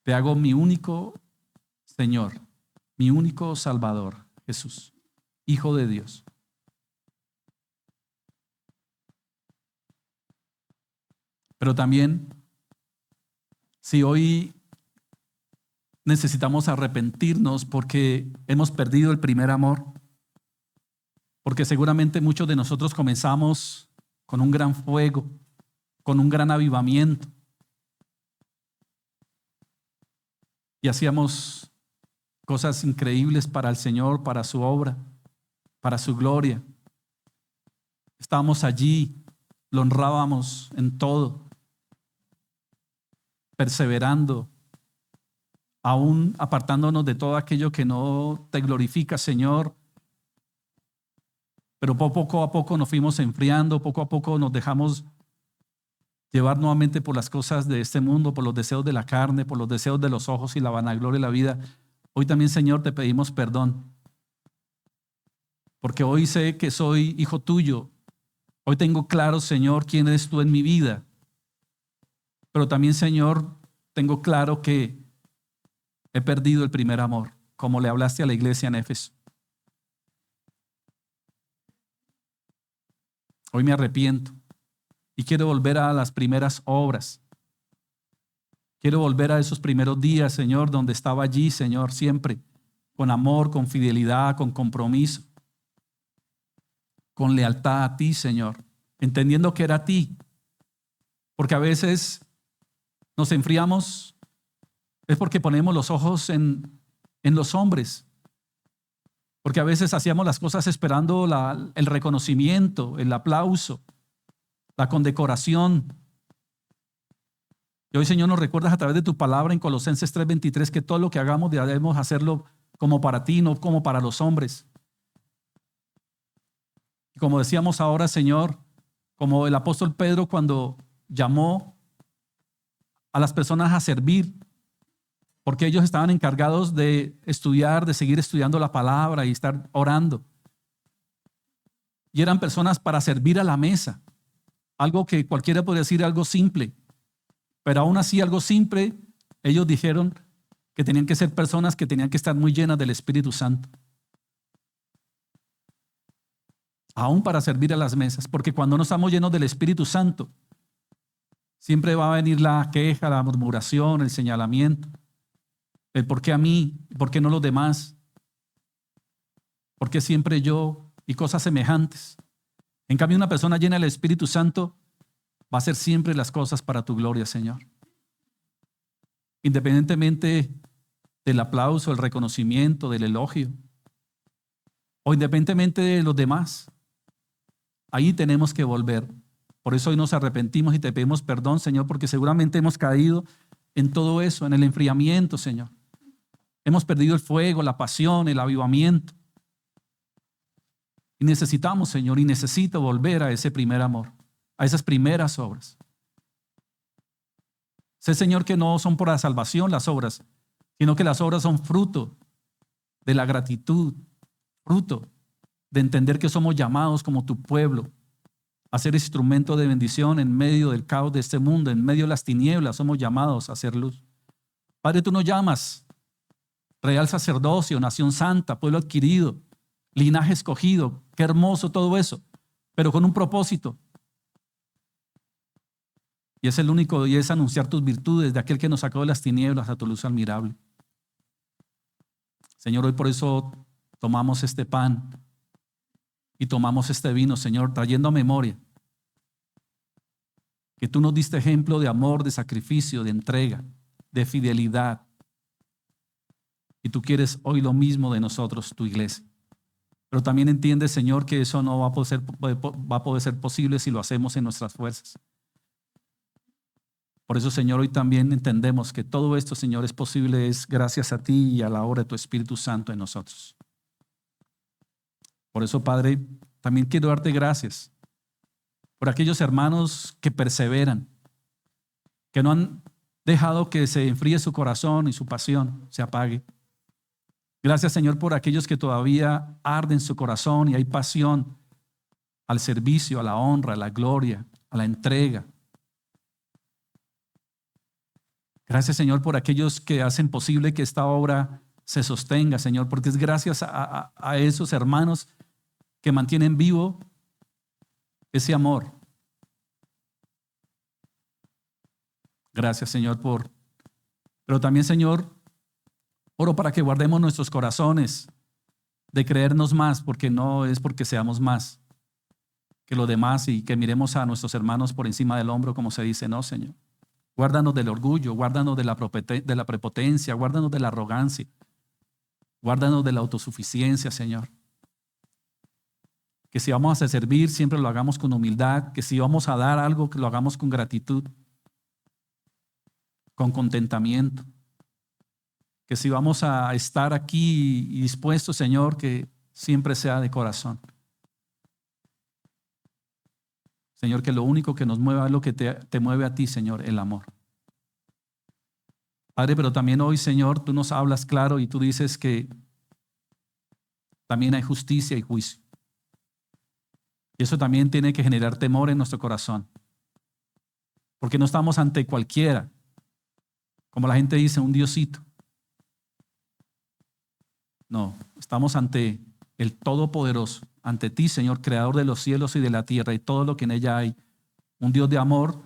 Te hago mi único Señor, mi único Salvador, Jesús, Hijo de Dios. Pero también, si hoy necesitamos arrepentirnos porque hemos perdido el primer amor, porque seguramente muchos de nosotros comenzamos con un gran fuego, con un gran avivamiento, y hacíamos cosas increíbles para el Señor, para su obra, para su gloria. Estábamos allí, lo honrábamos en todo, perseverando, aún apartándonos de todo aquello que no te glorifica, Señor. Pero poco a poco nos fuimos enfriando, poco a poco nos dejamos llevar nuevamente por las cosas de este mundo, por los deseos de la carne, por los deseos de los ojos y la vanagloria de la vida. Hoy también, Señor, te pedimos perdón, porque hoy sé que soy hijo tuyo. Hoy tengo claro, Señor, quién eres tú en mi vida. Pero también, Señor, tengo claro que he perdido el primer amor, como le hablaste a la iglesia en Éfeso. Hoy me arrepiento y quiero volver a las primeras obras. Quiero volver a esos primeros días, Señor, donde estaba allí, Señor, siempre, con amor, con fidelidad, con compromiso, con lealtad a ti, Señor, entendiendo que era a ti. Porque a veces nos enfriamos, es porque ponemos los ojos en los hombres. Porque a veces hacíamos las cosas esperando el reconocimiento, el aplauso, la condecoración. Y hoy, Señor, nos recuerdas a través de tu palabra en Colosenses 3:23 que todo lo que hagamos debemos hacerlo como para ti, no como para los hombres. Y como decíamos ahora, Señor, como el apóstol Pedro cuando llamó a las personas a servir, porque ellos estaban encargados de estudiar, de seguir estudiando la palabra y estar orando. Y eran personas para servir a la mesa, algo que cualquiera podría decir algo simple. Pero aún así, algo simple, ellos dijeron que tenían que ser personas que tenían que estar muy llenas del Espíritu Santo. Aún para servir a las mesas, porque cuando no estamos llenos del Espíritu Santo, siempre va a venir la queja, la murmuración, el señalamiento. El por qué a mí, por qué no los demás, por qué siempre yo y cosas semejantes. En cambio, una persona llena del Espíritu Santo va a hacer siempre las cosas para tu gloria, Señor. Independientemente del aplauso, el reconocimiento, del elogio, o independientemente de los demás, ahí tenemos que volver. Por eso hoy nos arrepentimos y te pedimos perdón, Señor, porque seguramente hemos caído en todo eso, en el enfriamiento, Señor. Hemos perdido el fuego, la pasión, el avivamiento. Y necesitamos, Señor, y necesito volver a ese primer amor, a esas primeras obras. Sé, Señor, que no son por la salvación las obras, sino que las obras son fruto de la gratitud, fruto de entender que somos llamados como tu pueblo a ser instrumento de bendición en medio del caos de este mundo, en medio de las tinieblas, somos llamados a hacer luz. Padre, tú nos llamas real sacerdocio, nación santa, pueblo adquirido, linaje escogido. Qué hermoso todo eso, pero con un propósito. Y es el único, y es anunciar tus virtudes de aquel que nos sacó de las tinieblas a tu luz admirable. Señor, hoy por eso tomamos este pan y tomamos este vino, Señor, trayendo a memoria que tú nos diste ejemplo de amor, de sacrificio, de entrega, de fidelidad. Y tú quieres hoy lo mismo de nosotros, tu iglesia. Pero también entiende, Señor, que eso no va a poder ser posible si lo hacemos en nuestras fuerzas. Por eso, Señor, hoy también entendemos que todo esto, Señor, es posible, es gracias a ti y a la obra de tu Espíritu Santo en nosotros. Por eso, Padre, también quiero darte gracias por aquellos hermanos que perseveran, que no han dejado que se enfríe su corazón y su pasión se apague. Gracias, Señor, por aquellos que todavía arden su corazón y hay pasión al servicio, a la honra, a la gloria, a la entrega. Gracias, Señor, por aquellos que hacen posible que esta obra se sostenga, Señor, porque es gracias a esos hermanos que mantienen vivo ese amor. Gracias, Señor, pero también, Señor, oro para que guardemos nuestros corazones de creernos más, porque no es porque seamos más que los demás y que miremos a nuestros hermanos por encima del hombro, como se dice, no, Señor. Guárdanos del orgullo, guárdanos de la prepotencia, guárdanos de la arrogancia, guárdanos de la autosuficiencia, Señor. Que si vamos a servir, siempre lo hagamos con humildad, que si vamos a dar algo, que lo hagamos con gratitud, con contentamiento. Que si vamos a estar aquí y dispuestos, Señor, que siempre sea de corazón. Señor, que lo único que nos mueva es lo que te mueve a ti, Señor, el amor. Padre, pero también hoy, Señor, tú nos hablas claro y tú dices que también hay justicia y juicio. Y eso también tiene que generar temor en nuestro corazón. Porque no estamos ante cualquiera, como la gente dice, un diosito. No, estamos ante el Todopoderoso, ante ti, Señor, creador de los cielos y de la tierra y todo lo que en ella hay. Un Dios de amor,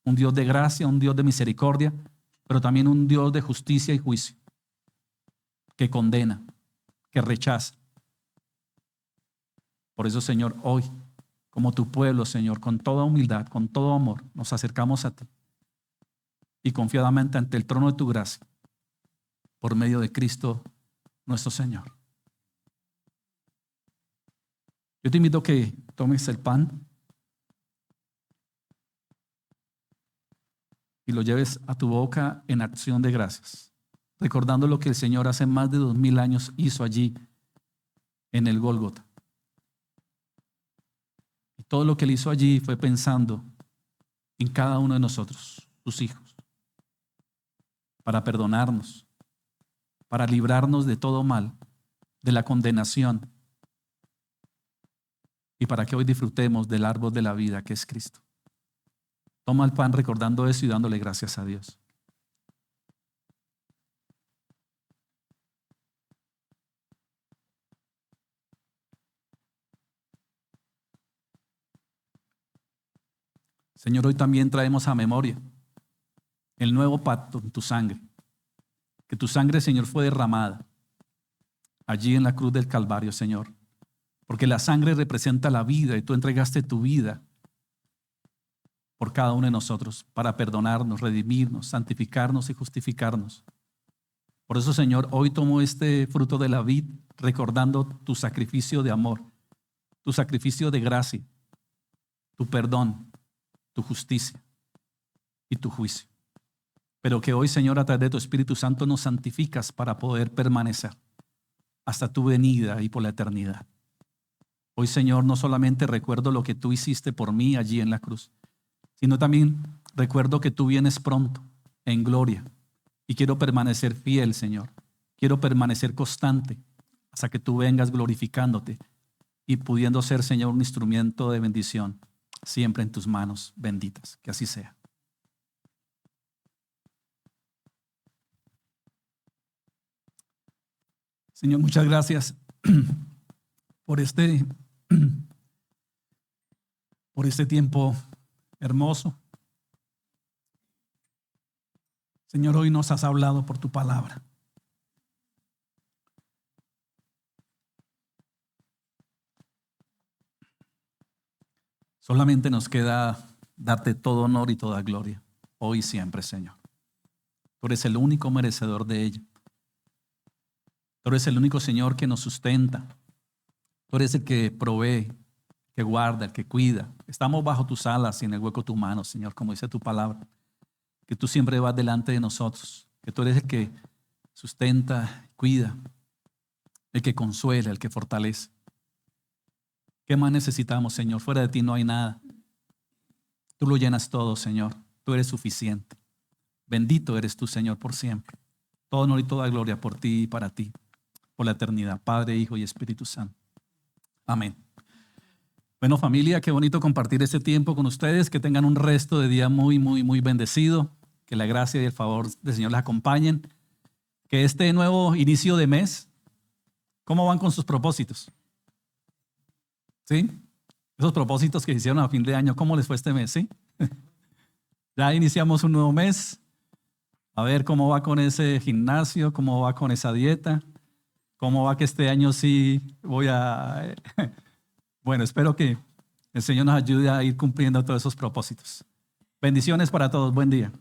un Dios de gracia, un Dios de misericordia, pero también un Dios de justicia y juicio, que condena, que rechaza. Por eso, Señor, hoy, como tu pueblo, Señor, con toda humildad, con todo amor, nos acercamos a ti y confiadamente ante el trono de tu gracia, por medio de Cristo nuestro Señor. Yo te invito a que tomes el pan y lo lleves a tu boca en acción de gracias, recordando lo que el Señor hace más de 2000 años hizo allí en el Gólgota. Y todo lo que Él hizo allí fue pensando en cada uno de nosotros, sus hijos, para perdonarnos, para librarnos de todo mal, de la condenación, y para que hoy disfrutemos del árbol de la vida que es Cristo. Toma el pan recordando eso y dándole gracias a Dios. Señor, hoy también traemos a memoria el nuevo pacto en tu sangre. Que tu sangre, Señor, fue derramada allí en la cruz del Calvario, Señor. Porque la sangre representa la vida y tú entregaste tu vida por cada uno de nosotros para perdonarnos, redimirnos, santificarnos y justificarnos. Por eso, Señor, hoy tomo este fruto de la vid recordando tu sacrificio de amor, tu sacrificio de gracia, tu perdón, tu justicia y tu juicio. Pero que hoy, Señor, a través de tu Espíritu Santo nos santificas para poder permanecer hasta tu venida y por la eternidad. Hoy, Señor, no solamente recuerdo lo que tú hiciste por mí allí en la cruz, sino también recuerdo que tú vienes pronto, en gloria, y quiero permanecer fiel, Señor. Quiero permanecer constante hasta que tú vengas glorificándote y pudiendo ser, Señor, un instrumento de bendición, siempre en tus manos benditas. Que así sea. Señor, muchas gracias por este tiempo hermoso. Señor, hoy nos has hablado por tu palabra. Solamente nos queda darte todo honor y toda gloria, hoy y siempre, Señor. Tú eres el único merecedor de ello. Tú eres el único, Señor, que nos sustenta. Tú eres el que provee, que guarda, el que cuida. Estamos bajo tus alas y en el hueco de tu mano, Señor, como dice tu palabra. Que tú siempre vas delante de nosotros. Que tú eres el que sustenta, cuida, el que consuela, el que fortalece. ¿Qué más necesitamos, Señor? Fuera de ti no hay nada. Tú lo llenas todo, Señor. Tú eres suficiente. Bendito eres tú, Señor, por siempre. Todo honor y toda gloria por ti y para ti, por la eternidad. Padre, Hijo y Espíritu Santo. Amén. Bueno, familia, qué bonito compartir este tiempo con ustedes. Que tengan un resto de día muy, muy, muy bendecido. Que la gracia y el favor del Señor les acompañen. Que este nuevo inicio de mes, ¿cómo van con sus propósitos? ¿Sí? Esos propósitos que se hicieron a fin de año, ¿cómo les fue este mes? ¿Sí? Ya iniciamos un nuevo mes. A ver cómo va con ese gimnasio, cómo va con esa dieta, cómo va que este año sí voy a... Bueno, espero que el Señor nos ayude a ir cumpliendo todos esos propósitos. Bendiciones para todos. Buen día.